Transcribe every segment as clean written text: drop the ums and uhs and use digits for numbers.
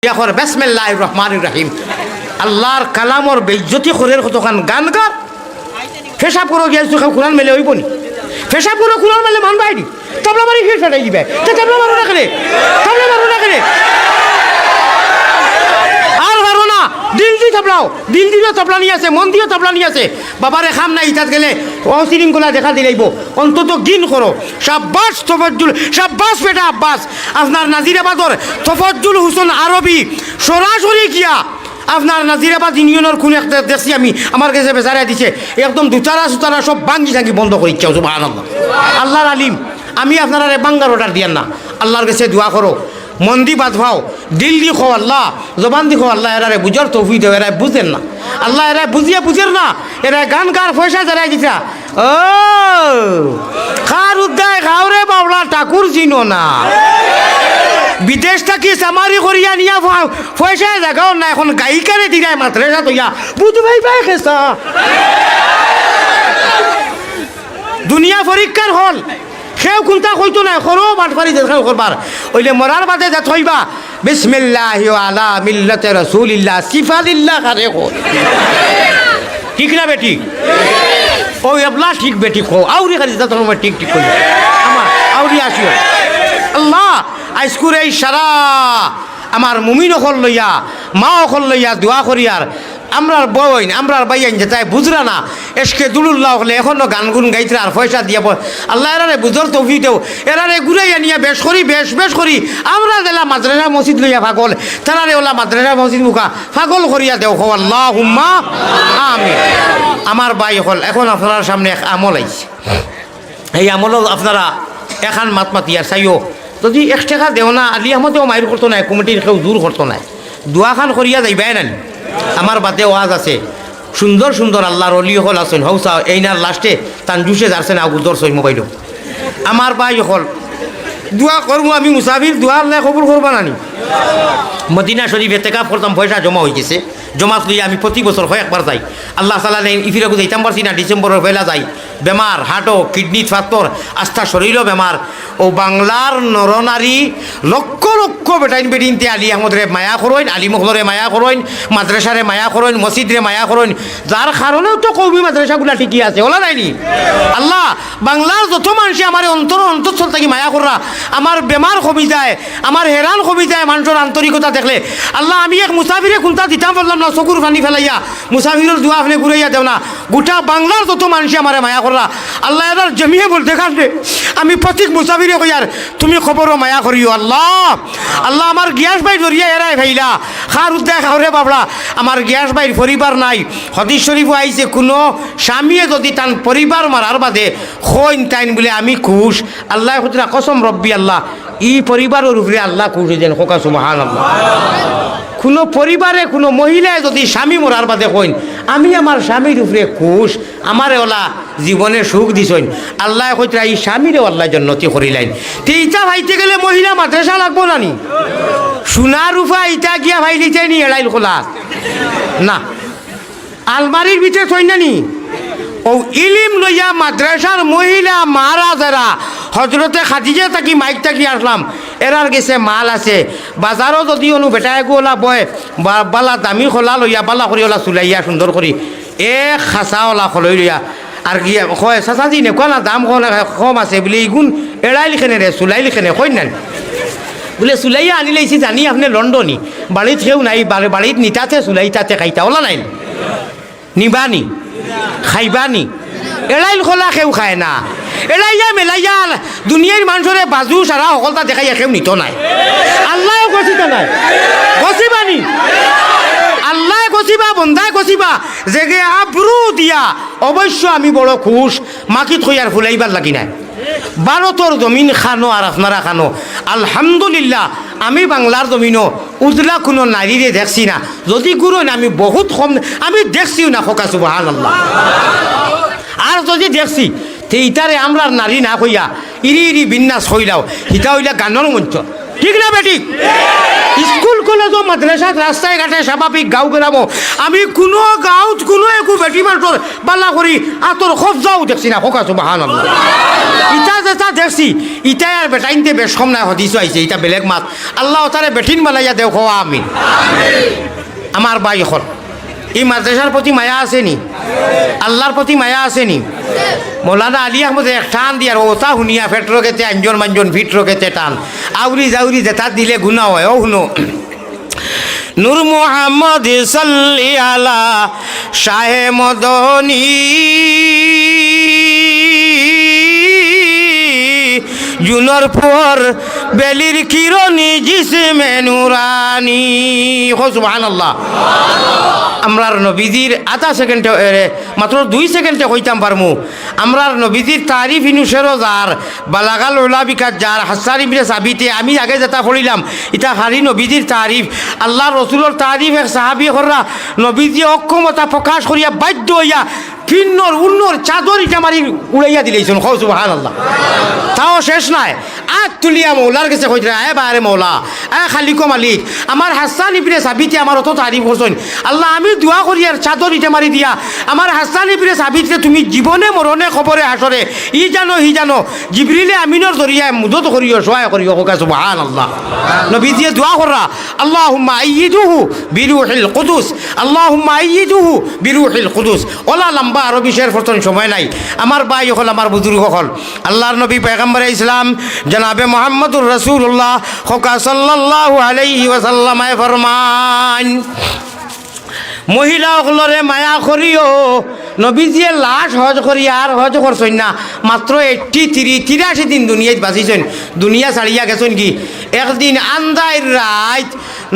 ইয়াখর বিসমিল্লাহির রহমানির রহিম আল্লাহর কালামর বেইজ্জতি করের কতখান গান গার পেশাব করো গিয়েছো কোরআন মেলে হইব নি পেশাব করো কোরআন মেলে মান বাইনি তবলা মারি ফির ফেটাই দিবে তো তবলা মারো না কেনে আর পারো না দিল দিয়ে তবলাও দিল দিয়ে তবলা নিয়ে আছে মন দিয়ে তবলা নিয়ে আছে বাবারে খাম না ইতাত গেলে অশৃঙ্খলা দেখা দিলাইব অন্তত গিন করো শাব্বাস তফাজ্জুল শাব্বাস বেটা আব্বাস আপনার নাজিরাবাদর তফাজ্জুল হোসেন আরবি সরাসরি গিয়া আপনার নাজিরাবাদ ইউনিয়নের কোন একটা দেখছি আমি আমার কাছে বেচারা দিছে একদম দুতারা সুতারা সব ভাঙ্গি ভাঙ্গি বন্ধ করে ইচ্ছা সুবহানাল্লাহ আল্লাহর আলিম আমি আপনারা বাঙ্গার অর্ডার দিয়ান না আল্লাহর কাছে দোয়া করো মন দি বাদ ভাও দিল দি খো আল্লাহ জবান দি খো আল্লাহ এরারে বুঝার তৌফিক দেও এরা বুঝেন না আল্লাহ এরা বুঝিয়া বুঝের না এরা গান গার পয়সা যারাই দিছা ও খার উদ্দায় খাওরে বাবলা ঠাকুর চিনো না বিদেশ থাকি সামারি করিয়া নিয়া পয়সা জাগাও না এখন গায়িকারে দিগায় মাত্রেসা তৈয়া বুঝু ভাই ভাই খেসা দুনিয়া পরীক্ষার হল সেও কোনটা কইতো না করো বাটপারি দেখাও করবার ওইলে মরার বাদে যা থইবা বিসমিল্লাহি আলা মিল্লাতে রাসূলিল্লাহ সিফালিল্লাহ কারে কো ঠিক না বেটি ওই এবলা ঠিক বেটি কো আউরি খালি যা তোমার ঠিক ঠিক কই আমার আউরি আসিও আল্লাহ আজকুর এই সারা আমার মুমিন হল লইয়া মা হল লইয়া দোয়া করিয়ার আমরার বইন আমরার বাইন যে তাই বুঝরা না এসকে দুলুল্লাহ হলে এখনও গান গুন গাইতে আর পয়সা দিয়ে আল্লাহ এরারে বুঝর তৌফিক দেও এরারে ঘুরাইয়া নিয়ে বেশ করি আমরা দিলা মাদ্রাসা মসজিদ লইয়া পাগল তারারে ওলা মাদ্রাসা মসজিদ মুখা পাগল করিয়া দেও হো আল্লাহুম্মা আমিন আমার ভাই হল এখন আপনার সামনে এক আমল আইছে এই আমল আপনারা এখান মাতমাতিয়ার চাইও যদি 1 টাকা দেও না আলি আহমদেও মাইর করতো না কমিটির কেউ দূর করতো না দোয়াখান করিয়া যাইবাই না আমার বাদে ওয়াজ আছে সুন্দর সুন্দর আল্লাহর অলি হল আছেন হৌসা এইনার লাস্টে তান জুসে যাচ্ছেন আগুদর সই মোবাইল আমার ভাই হল দোয়া করবো আমি মুসাফির দোয়া আল্লাহ কবুল করবা নানি মদিনা শরীফ এতেকাফ করতাম পয়সা জমা হয়ে গেছে জমা লইয়া আমি প্রতি বছর হয় একবার যাই আল্লাহ তালা নেই ইফিরাকু যাইতাম পারছি না ডিসেম্বরের পয়লা যাই বেমার হার্টও কিডনি ফাত্তর আস্থা শরীরও বেমার ও বাংলার নরনারী লক্ষ লক্ষ বেটাইন বেটিনতে আলি আহমদরে মায়া করইন আলী মহলরে মায়া করইন মাদ্রাসারে মায়া করইন মসজিদরে মায়া করইন যার কারণেও তো কৌমি মাদ্রাসাগুলা ঠিকই আছে ওলা নাইনি আল্লাহ বাংলার যত মানুষে আমার অন্তঃস্থল থাকি মায়া কররা আমার বেমার কমি যায় আমার হেরান কমি যায় মানুষের আন্তরিকতা দেখলে আল্লাহ আমি এক মুসাফিরে কোনটা দিতাম বললাম না চকুর পানি ফেলাইয়া মুসাফিরের দোয়া আপনি ঘুরাইয়া দেও না গোটা বাংলার যত মানুষে আমার মায়া কররা আল্লাহ এবার জমিয়ে বলতে কাঁদে আমি প্রত্যেক মুসাফিরে কইয়ার তুমি খবরও মায়া করিও আল্লাহ আল্লাহ আমার গ্যাস ভাই ধরিয়া এরাই ভাইলা খার উদ্দায় খাওরে বাবলা আমার গ্যাস ভাইয়ের পরিবার নাই হদিস শরীফও আইছে কোনো স্বামীয়ে যদি তান পরিবার মারার বাদে খৈন তাইন বলে আমি খুশ আল্লাহ খুচরা কসম রব্বি আল্লাহ ই পরিবারের উপরে আল্লাহ খুশ দেন খোকা সুবহানাল্লাহ কোনো পরিবারে কোনো মহিলায় যদি স্বামী মরার বাদে কইন আমি আমার স্বামীর উপরে খুশ আমারে ওলা জীবনে সুখ দিছইন আল্লাহ কইতরা এই স্বামীরে আল্লাহ জন্নতি করিলেন তো ইটা ভাইতে গেলে মহিলা মাদ্রাসা লাগবো না নি সোনা রূপা ইটা গিয়া ভাইলি চাইনি এড়াইল খোলা না আলমারির ভিতরে থই না নি ও ইলিম লইয়া মাদ্রাসার মহিলা মারা যারা হজরতে খাদিজা থাকি মাইক থাকি আসলাম এরার গেছে মাল আছে বাজারও যদি অনু বেটায় গোলা বয় বালা দামি খোলা লইয়া বালা করি ওলা চুলাইয়া সুন্দর করি খাঁচা ওলা খলই লইয়া আর কি কয় চাচাজি নেকুৱা না দাম কম আছে বলে ইগুণ এড়াই লিখেনে রে চুলাই লিখেনে কই না বলে চুলাইয়া আনি লাইছি জানি আপনি লন্ডনী বাড়িত সেও নাই বাড়িত নিতাতে চুলাই তাতে খাইতা ওলা নাই নিবানি খাইবানি এড়াইল খোলা কেউ খায় না এড়াইয়া মেলাইয়া দুনিয়ার মানুষরে বাজু সারা সকলতা দেখাইয়া কেউ নিত নাই আল্লাহ গছিতা নাই গছিবানি আল্লাহ গছিবা বন্ধায় গছিবা জেগে আব্রু দিয়া অবশ্য আমি বড় খুশ মাকি থইয়ার ফুলাইবার লাগি নাই ভারতর জমিন খানো আর আপনারা খানো আলহামদুলিল্লাহ আমি বাংলার জমিনও উজলা কোনো নারীরে দেখছি না যদি গুরু আমি বহুত কম আমি দেখছিও না খোকা সুবহানাল্লাহ আর যদি দেখছি তে ইটারে আমরা নারী না কইয়া ইরি বিন্যাস হইলাও ইটা হইলা গানের মঞ্চ ঠিক না বেটি স্কুল কলেজ মাদ্রাসাত রাস্তায় ঘাটে স্বাভাবিক গাঁও গ্রামও আমি কোনো গাঁৱত কোনো একো বেটি মানুষের বালা করি আতর খবজাও দেখছি না হোকা সুবহানাল্লাহ ইটা যেটা দেখছি ইটাই আর বেটাইনতে বেশ কম নাই হদিস আইছে ইটা বেলেগ মাত আল্লাহ তারে বেটিন বানাইয়া দেও খোয়া আমি আমার ভাই এখন এই মাদ্রাসার প্রতি মায়া আসেনি আল্লাহর প্রতি মায়া আসেনি মৌলানা আলী আহমদ এক টান দিয়ার ওটা শুনিয়া ফেট রকেতে আঞ্জন মাঞ্জন ফিট রকেতে টান আউরি জাউরি যেটা দিলে গুণা হয় ও শুনো নূর মোহাম্মদ সাল্লি আলা শাহে মদনী জুনর পর বেলির কিরণী জিসমে নুরানি সুবহানাল্লাহ আমরার নবীজির আধা সেকেন্ডে মাত্র 2 সেকেন্ডে কইতাম পারমু আমরার নবীজির তারিফ ইনুসেরও যার বালাগাল উলাবিকাত যার হাসান ইবনে সাবিতে আমি আগে যেটা পড়িলাম এটা হারি নবীজির তারিফ আল্লাহ রসুলের তারিফ এক সাহাবি হররা নবীজি অক্ষমতা প্রকাশ করিয়া বাধ্য হইয়া ফিন্নর উন্নর চাদর ইটা মারি উড়াইয়া দিলেইছেন সুবহানাল্লাহ তাও শেষ নাই আগ তুলিয়া মৌলার কাছে কইরা এ বারে মৌলা এ খালিকো মালিক আমার হাসান ইবনে সাবিতে আমার অত তারিফ করছেন আল্লাহ আমি দোয়া করি আর চাদর ইটা মারি দিয়া আমার হাসান ইবনে সাবিতে তুমি জীবনে মরণে খবরে হাসরে ই জানো হি জানো জিবরিলে আমিনের জরিয়ায় মুদত করিও সহায় করিও কোকা সুবহানাল্লাহ নবীজি দোয়া করা আল্লাহুম্মা আইয়িদুহু বিরূহিল কুদুস আল্লাহুম্মা আইয়িদুহু বিরূহিল কুদুস ওলা লম্বা আরো বিশের ফতন সময় নাই আমার ভাই হল আমার বুজুর্গ হল আল্লাহর নবী পয়গম্বর ইসলাম জনাবে মুহাম্মদুর রাসূলুল্লাহ খোকা সাল্লাল্লাহু আলাইহি ওয়াসাল্লাম ফরমান মহিলা সকলরে মায়া করিও নবীজিয়ে লাশ হজ করি আর হজ করছেন না মাত্র 83 দিন দুনিয়ায় বাঁচিছেন দুনিয়া ছাড়িয়া গেছেন কি একদিন আন্দাইর রাত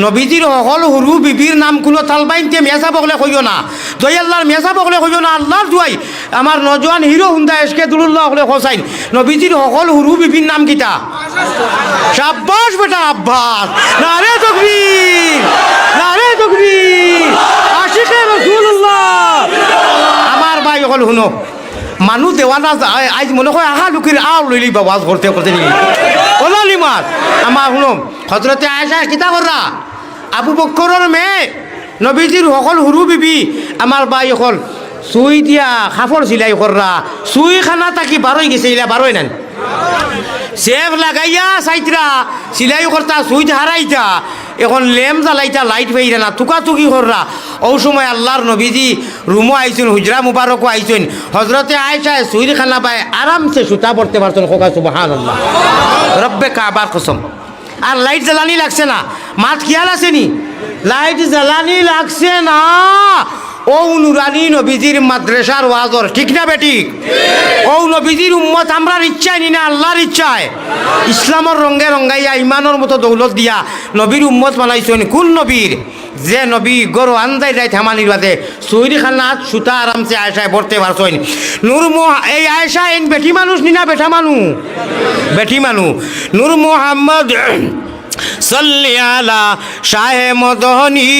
নবীজির সকল সৰু বিবির নাম কোনো তালবাইনতে মেসা বকলে কইও না জয় আল্লাহর মেসা বকলে কইও না আল্লাহর দুয়াই আমার নজওয়ান হিরো হুন্দা এসকে দুলুল্লাহ বকলে খসাইন নবীজির সকল সৰু বিবির নাম কিতা শাবাশ বেটা আব্বাস নারে তাকবীর নারে তাকবীর আশিকে রাসূলুল্লাহ আমার ভাই সকল শুনো মানুষ দেওয়ানা আজ মনে হয় আহা লুকির আও লইলি বাবাজ করতে করতে নি ওলালি মাত আমার শুনো হযরতে আয়েশা কিতা কররা আবু বকরের মেয়ে নবীজির সকল সৰু বিবি আমার ভাই সকল সুই দিয়া কাপড় সিলাই কররা সুই খানা তাকি বারোই গেছে ইলা বারোই নেন সেফ লাগাইয়া সাইতরা সিলাই করতা সুইচ হারাইতা এখন লেম জ্বালাইতা লাইট পাইরা না তুকি কররা ও সময় আল্লাহর নবীজি রুমও আইছেন হুজরা মুবারকও আইছেন হজরতে আয়েশা সুইর খানা পায় আরামসে সুতা পড়তে পারছেন খোকা সুবহানাল্লাহ রব্বে কাবার কসম আর লাইট জ্বালানি লাগছে না মাত খেয়াল আসেনি লাইট জ্বালানি লাগছে না ও নুরানি নবীজির মাদ্রাসার ওয়াজর ঠিক না বেঠিক ও নবীজির উম্মত আমরার ইচ্ছায় নি না আল্লাহর ইচ্ছায় ইসলামর রঙে রঙাইয়া ইমানের মতো দৌলত দিয়া নবীর উম্মত বানাইছেন কোন নবীর যে নবী গরু আন্দাই যাই থামানির বাদে সৈরি খানাত সুতা আরামসে আয়সায় ভরতে পারছেন নূর এই আয়সা এই বেটি মানুষ নি না বেটা মানু বেটি মানু নূর মোহাম্মদ সাল্লি আলা শাহে মদনী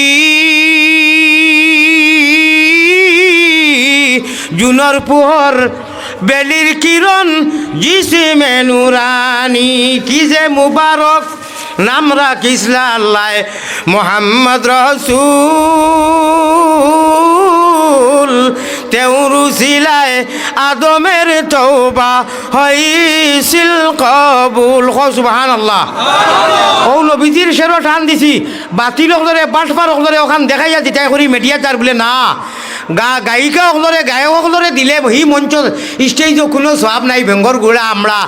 জুনর পর বেলির কিরণ জিসমে নুরানি কি যে মুবারক নাম রাখিসলা আল্লাহ মোহাম্মদ রসূল তেউরু সিলায় আদমের তওবা হইছিল কবুল সুবহানাল্লাহ ও নবীজির শেরো টান দিছি বাতিল হলরে বাটপার হলরে ওখান দেখাইয়া দিতাই করি মিডিয়া তার বলে না গায়িকা হলরে গায়ক হলরে দিলে হি মঞ্চ স্টেজ কোনো সব নাই বেঙ্গর গুড়া আমরা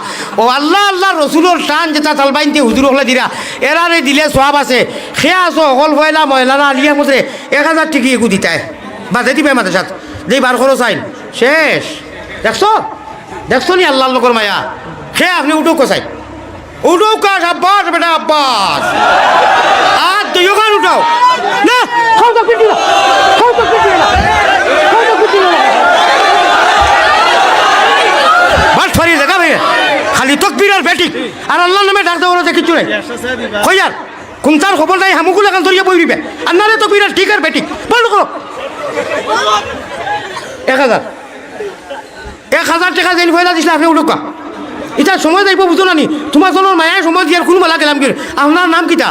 ও আল্লাহ আল্লাহ রসুলোর টান যেটা তালবাইনতে হুজুর হলে দিরা এরারে দিলে সব আছে খেয়া আছো অকল ফয়লা ময়লানা আলিয়া মতে 1000 টিকি একু দিতাই বাজে দিবে মাদের সাথে যেই বার খরচ আইন শেষ দেখছো নি আল্লাহ লোকর মায়া খেয়ে আপনি উঠো কোসাই উঠো কাজ আব্বাস বেটা আব্বাস আর তুইও কান উঠাও না খাও তো পিটি খাও তো পিটি বাস ফারি দেখা ভাই খালি তকবীর আর বেটি আর আল্লাহর নামে ডাক দেওয়ার কিছু নাই কই আর কোনটার খবর নাই হামুকুল লাগান ধরিয়া বই দিবে আর নারে তকবীর আর ঠিক আর বেটি বল করো 1000 টাকা দিন ফয়লা দিছিলে আপনি উঠুকা এটা সময় যাইব বুঝো না নি তোমার জনের মায়ের সময় দিয়ার কোন বেলা গেলাম কি আপনার নাম কিটা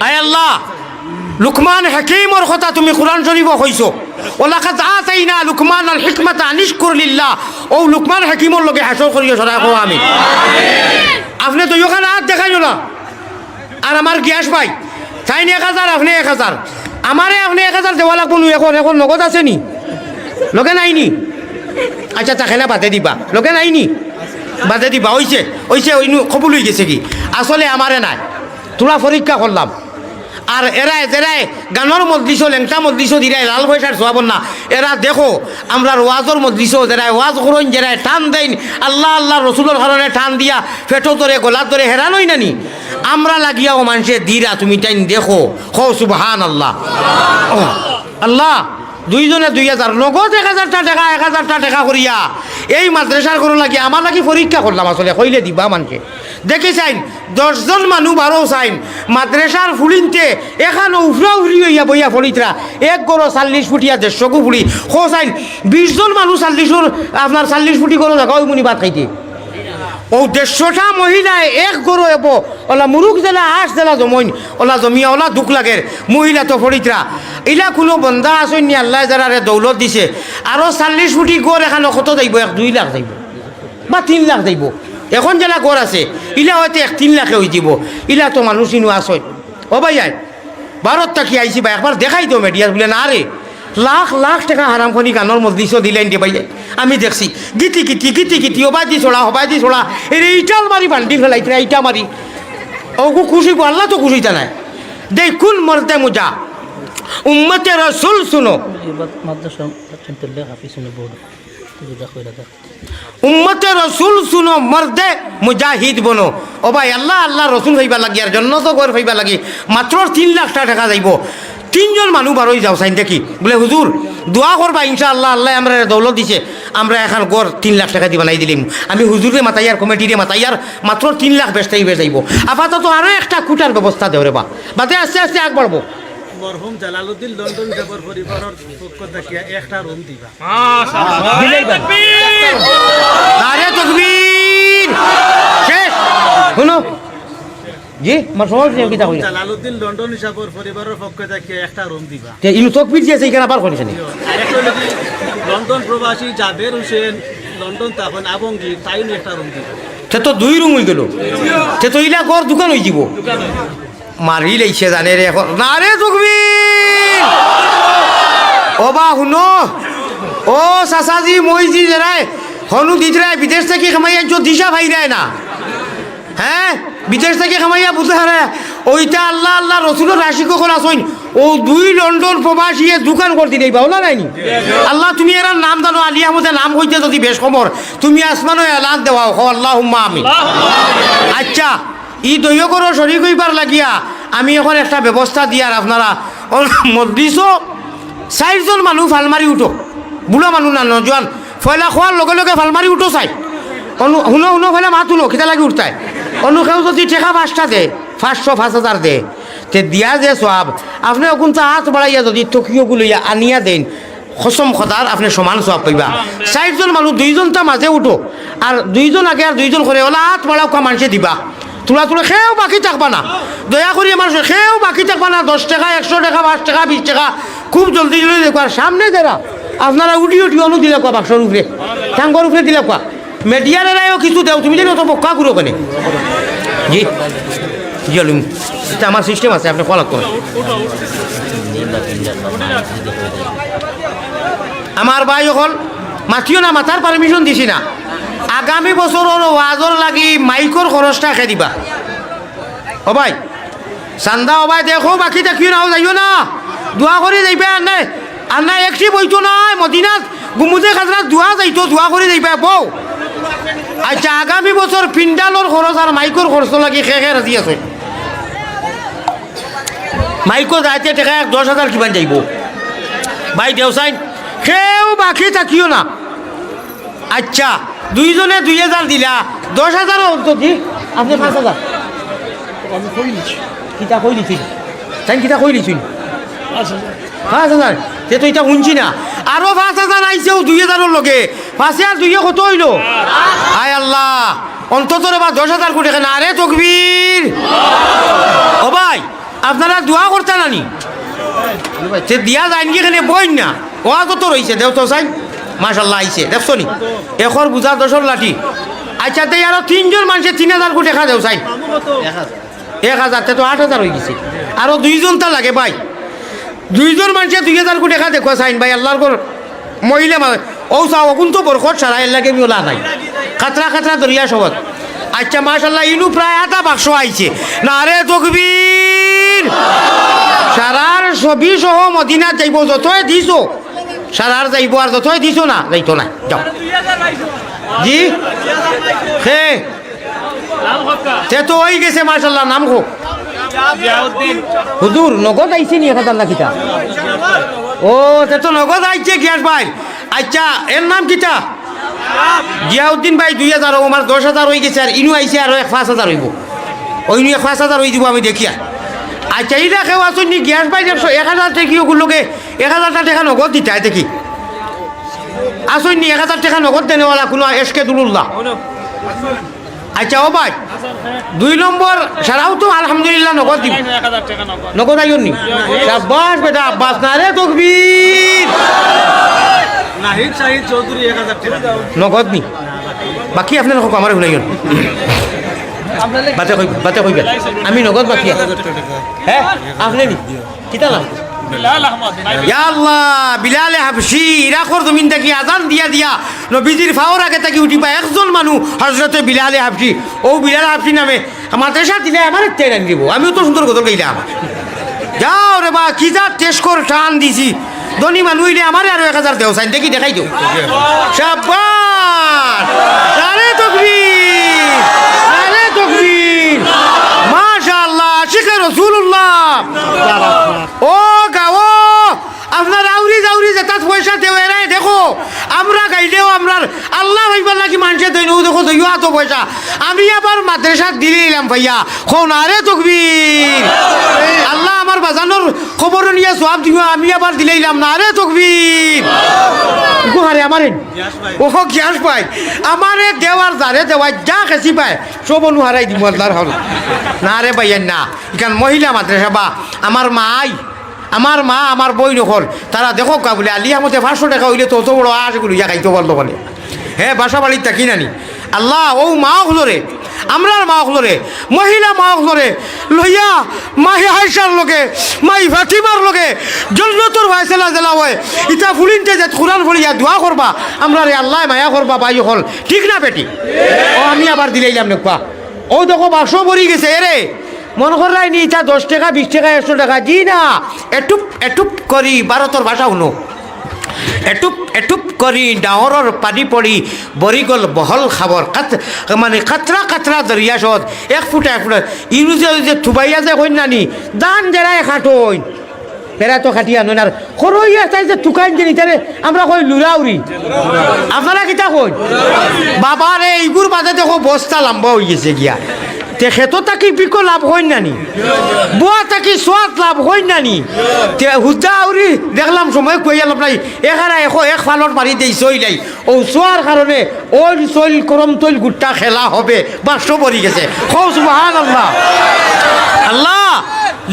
আয় আল্লাহ লুকমান হাকিমর কথা তুমি কোরআন শরীফ কইছো ওলাকাত আতাইনা লুকমান আল হিকমাতা আনিশকুর লিল্লাহ ও লুকমান হাকিমর লগে হাসর করিও সরাই কো আমি আপনি তো ওখানে হাত দেখাইও না আর আমার গ্যাস ভাই তাই 1000 আপনি 1000 আমারে আপনি 1000 দেওয়া লাগবো এখন এখন নগদ আছে নি লগে নাইনি আচ্ছা তাকে না বাদে দিবা লগে নাইনি বাদে দিবা ওইছে ওইছে ওই কবুল হয়ে গেছে কি আসলে আমারে নাই তোরা পরীক্ষা করলাম আর এরা যেরাই গানের মজলিস লেংটা মজলিস দিরাই লাল পয়সার সোয়াবন না এরা দেখো আমরা ওয়াজর মজলিস যেরাই ওয়াজ করুন যেরাই টান দেন আল্লাহ আল্লাহ রসুলের কারণে টান দিয়া ফেটো ধরে গলার ধরে হেরানোই নানি আমরা লাগিয়াও মানুষের দিরা তুমি টাইম দেখো হো সুবহান আল্লাহ আল্লাহ দুইজনে 2000 নগদ 1000টা টাকা 1000টা টাকা করিয়া এই মাদ্রাসার করো লাগি আমার লাগি পরীক্ষা করলাম আসলে কইলে দিবা মানুষে দেখি চাইন 10 জন মানুষ 12 চাইন মাদ্রাসার ফুলিনতে এখানে উফরা উফরি হইয়া বইয়া ফলিতরা এক গরো 40 ফুটিয়া 150 গু ফুলি খো চাইন 20 জন মানুষ 40 আপনার 40 ফুটি গরো জায়গা ওই মুনি ভাত খাইতে ও 150টা মহিলায় এক গরো এব ওলা মুরুখ জেলা হাঁস জেলা জমইন ওলা জমিয়া ওলা দুঃখ লাগের মহিলা তো ফরিতরা ইলা কোনো বন্ধা আসেননি আল্লাহ যারারে দৌলত দিছে আরও 40 ফুটি গড় এখানে কত যাইব 2 লাখ যাইব বা 3 লাখ যাইব এখন জেলা গড় আছে ইলা হয়তো 3 লাখে হয়ে যাব ইলা তো মানুষ ইনু আসয় ও ভাই আয় ভারত থাকি আইসি ভাই একবার দেখাই তো মিডিয়া বলে না রে লাখ লাখ টাকা হারামখনি গানের মজলিসও দিলেন দিয়ে ভাই আমি দেখছি গীতি গীতি গীতি গীতি হবাই দি ছোড়া এইটাল মারি বান্ডি ফেলাইতে এইটা মারি ওগু খুশি আল্লাহ তো খুশিটা নাই দেখুন মরতে মুজা উম্মতে রসুল শুনো উম্মতে রসুল শুনো মর্দে মুজাহিদ বনো ও ভাই আল্লাহ আল্লাহ রসুল হইবা লাগি আর জন্য তো গড় হইবা লাগি মাত্র 3 লাখ টাকা যাইব 3 জন মানুষ বারোই যাও চাইন দেখি বলে হুজুর দোয়া করবা ইনশাআল্লাহ আল্লাহ আমরা দৌলত দিছে আমরা এখন গড় 3 লাখ টাকা দি বানাই দিলাম আমি হুজুরে মাতাইয়ার কমিটিরে মাতাইয়ার মাত্র 3 লাখ বেচতেই যাইব আপাতত আরও একটা কুটার ব্যবস্থা দেওয়া রে বা বাদে আস্তে আস্তে আগ বাড়বো মরহুম জালালউদ্দিন লন্ডন যাবার পরিবারের পক্ষ থেকে একটা রুম দিবা নারে তাকবীর শেষ শুনো জি আমার সমাজ নিয়ে কিতা কইলা জালালউদ্দিন লন্ডন যাবার পরিবারের পক্ষ থেকে একটা রুম দিবা তে ইনু তাকবীর দিয়েছে এখানে আবার কইছেন আরেকটা হলো কি, লন্ডন প্রবাসী জাবের হোসেন লন্ডন তখন আবঙ্গি তাই একটা রুম দিবা সে তো 2 রুম হয়ে গেল সে তো ইলা ঘর দোকান হয়ে যাব মারি লাইছে জানে রে এখন না রে তাকবীর ও বা শুনো ও সাসাজি মইজি জরাই হনু দিতরাই বিদেশ থেকে কামাইয়া जो দিশা ভাই দেয় না হ্যাঁ বিদেশ থেকে কামাইয়া বুঝতে হারে ওইটা আল্লাহ আল্লাহ রসুলের রাশিক কখন আসইন ও 2 লন্ডন প্রবাসী দোকান করতে দেই বাউলা নাইনি আল্লাহ তুমি এর নাম জানো আলী আহমদের নাম হইতে যদি বেশ খবর তুমি আসমানো এলান দেওয়াও হ আল্লাহুম্মা আমিন আচ্ছা ই দইয় করো শরীক হইবার লাগিয়া আমি এখন একটা ব্যবস্থা দিয়ার আপনারা মজলিসও 4 জন মানুষ ফালমারি উঠো বুড়ো মানুষ না নজওয়ান ফয়লা খোয়ার লগে লগে ফালমারি উঠো চাই শুনো শুনো ফেলে মাত শুনো খিতা লাগি উঠতায় অনুকেও যদি টেকা 5টা দে 500 5000 দে তে দিয়া যে সব আপনি কোনটা হাত বাড়াইয়া যদি টকিওগুলো আনিয়া দেন কসম খদার আপনি সমান সব পাইবা 4 জন মানুষ 2 জনটা মাঝে উঠো আর 2 জন আগে আর 2 জন করে ওলা হাত বাড়াও কা মানুষে দিবা তোলা তোলা খেয়েও বাকি থাকবা না দয়া করি আমার খেয়েও বাকি থাকবা না 10 টাকা 100 টাকা 5 টাকা 20 টাকা খুব জলদি জলদি দেখবার সামনে যারা আপনারা উঠি উঠি অনু দিলে কোয়া বাক্সর উপরে টাঙ্গর উপরে দিলে কোয়া মিডিয়ার এরাইও কিছু দেও তুমি জানো তো বক্কা করো কেন জি জলুম এটা আমার সিস্টেম আছে আপনি ফলো করুন আমার ভাই যখন মাতিও না মাথার পারমিশন দিছি না আগামী বছরের ওয়াজর লাগি মাইকর খরচটা খেয়ে দিবা ও ভাই চান্দা ও ভাই দেখো বাকি দেখিও না যাইও না দোয়া করে যাইবে আর না একটি বইতো নাই মদিনাত গুমুদে খাজরাত দোয়া যাইতো দোয়া করে যাইবে বউ আচ্ছা আগামী বছর পিন্ডালর খরচ আর মাইকর খরচ লাগি খেয়ে রাজি আছে মাইকো যাইতে টাকা 10,000 কিমান যাইব ভাই দেওসাইন খেয়েও বাকি থাকিও না আচ্ছা 2 জনে 2,000 দিলা 10,000 অন্তত আপনি 5,000 আমি কই নিছি কিতা কই লিখিন তাই কিতা কই লিখিন 5,000 সে তো এটা শুনছি না আরো 5,000 আইছেও 2,000 লগে 5 আর 2 কত হইল আয় আল্লাহ অন্তত রে বা 10,000 কোটি টাকা আরে তকবীর ও ভাই আপনারা দোয়া করতে নানি সে দিয়া যায় নাকি এখানে বই না ও কত রয়েছে দেও তো চাই মাশাল্লাহ আইছে দেখছো নি এখর বুঝা 10 লাঠি আচ্ছা তাই আরো 3 জন মানুষে 3,000 কোটি টাকা দেও চাই 1,000 তো 8,000 হয়ে গেছে আরো 2 জন তা লাগে ভাই 2 জন মানুষে 2,000 কোটি টাকা দেখো চাইন ভাই আল্লাহর ঘর মহিলা ও চাও কোন তো বরকত সারা এর লাগে মিলা নাই খাতরা খাতরা দরিয়া সবত আচ্ছা মাশাল্লাহ ইনু প্রায় 8টা বাক্স আইছে না রে তকবীর সারার ছবি সহ মদিনা যাইব যতই দিছো সারার যাইব আর যতই দিছো না যাইতো না যাও জি হে সে তো হয়ে গেছে মাশাল্লাহ নাম হোক হুজুর নগদ আইছে নি 1,000 না কিটা ও সে তো নগদ আইছে গ্যাস ভাই আচ্ছা এর নাম কিটা জিয়াউদ্দিন ভাই 2,000 আমার 10,000 হয়ে গেছে আর ইনু আইছে আর 5,000 হইব ওই নিয়ে 5,000 হয়ে দিব আমি দেখিয়া আচ্ছা এইটা কেউ আসুন নি গ্যাস ভাই 1,000 টাকা ওগুলোকে 1,000 টাকা নগদ দিতে হয় দেখি আসুন নি 1,000 টাকা নগদ দেনেওয়ালা কোনো এসকে দুলুল্লাহ আচ্ছা ও ভাই 2 নম্বর সারাও তো আলহামদুলিল্লাহ নগদ দিব নগদ আইন নি শাবাশ বেটা আব্বাস না রে তকবীর নাহিদ শাহিদ চৌধুরী 1,000 টাকা নগদ নি বাকি আপনার হোক আমার শুনাইন বাতে কইবে আমি নগদ বাকি হ্যাঁ আপনি নি কিতা নাম ইয়া আল্লাহ বিলালে হাবশি ইরাকর জমিন থেকে আজান দিয়া দিয়া নবীজির ফাওর আগে থেকে উঠি পায় একজন মানুষ হযরতে বিলালে হাবশি ও বিলালে হাবশি নামে মাদ্রাসা দিলে আমার ট্রেন দিব আমিও তো সুন্দর গজল গাইলাম যাও রে বা কি যা টেস্ট কর টান দিছি ধনী মানুষ হইলে আমারে আরো 1,000 দেও চাই দেখি দেখাই দিও শাবাশ আরে তকবীর আরে তকবীর মাশাআল্লাহ আশিকে রাসূলুল্লাহ ও গাও আপনার আউরি জাউরি যেটা পয়সা দেও এরাই দেখো আমরা গাইলেও আমরার আল্লাহ ভাইবার নাকি মানুষের দৈন দেখো দইয়া তো পয়সা আমি আবার মাদ্রাসা দিলাম ভাইয়া কোন আরে তকবীর আল্লাহ আমার বাজানোর খবর নিয়ে সব দিব আমি আবার দিলাম না আরে তকবীর গুহারে আমারে ও গ্যাস পাই আমারে দেওয়ার যারে দেওয়ার যা খেসি পায় সব অনু হারাই দিব আল্লাহর হল না রে ভাইয়া না এখান মহিলা মাদ্রাসা বা আমার মা আমার বই নকল তারা দেখো কা বলে আলি আমাদের 500 টাকা হইলে তো অত বড় আশগুলো ইয়া খাইতে পারলো বলে হ্যাঁ বাসা বাড়ির থাকি নানি আল্লাহ ও মা হলরে আমরার মা হলরে মহিলা মা হলরে লইয়া মাহি আয়সার লোকে মাই ফাতিমার লোকে জন্নতর ফায়সালা জেলা হয় ইটা ফুলিনতে যে কোরআন পড়িয়া দোয়া করবা আমরা রে আল্লাহ মায়া করবা বাই হল ঠিক না বেটি ও আমি আবার দিলাইলাম নেকবা ও দেখো বাক্স ভরি গেছে এরে মন করাই নি ইটা 10 টাকা 20 টাকা 100 টাকা জি না এটুপ করি ভারতর ভাষা শুনো এটুপ করি ডাঙৰৰ পানী পৰি বৰি গ'ল বহল খাবৰ মানে কাতৰা কাতৰা দৰিয়া চত 1 ফুট ইউজে যে থুবাইয়া যে কইন নানি দান জেৰাই খাটইন বেড়া তো খাটিয়া নয় আর সরইয়া চাই যে তুকাইন যে নিতারে আমরা কই লুরাউরি আপনারা কিতা কই বাবা রে এইগুর বাদে দেখো বস্তা লম্বা হয়ে গেছে গিয়া তে খেতো তাকি বিকো লাভ হই নানি বুয়া তাকি সোয়াদ লাভ হই নানি তে হুজা আউরি দেখলাম সময় কই আলাপ নাই এখানে এক ফালর মারি দেই চইলাই ও সোয়ার কারণে ওই চইল করম তৈল গুট্টা খেলা হবে বাক্স পড়ি গেছে খৌ সুবহানাল্লাহ আল্লাহ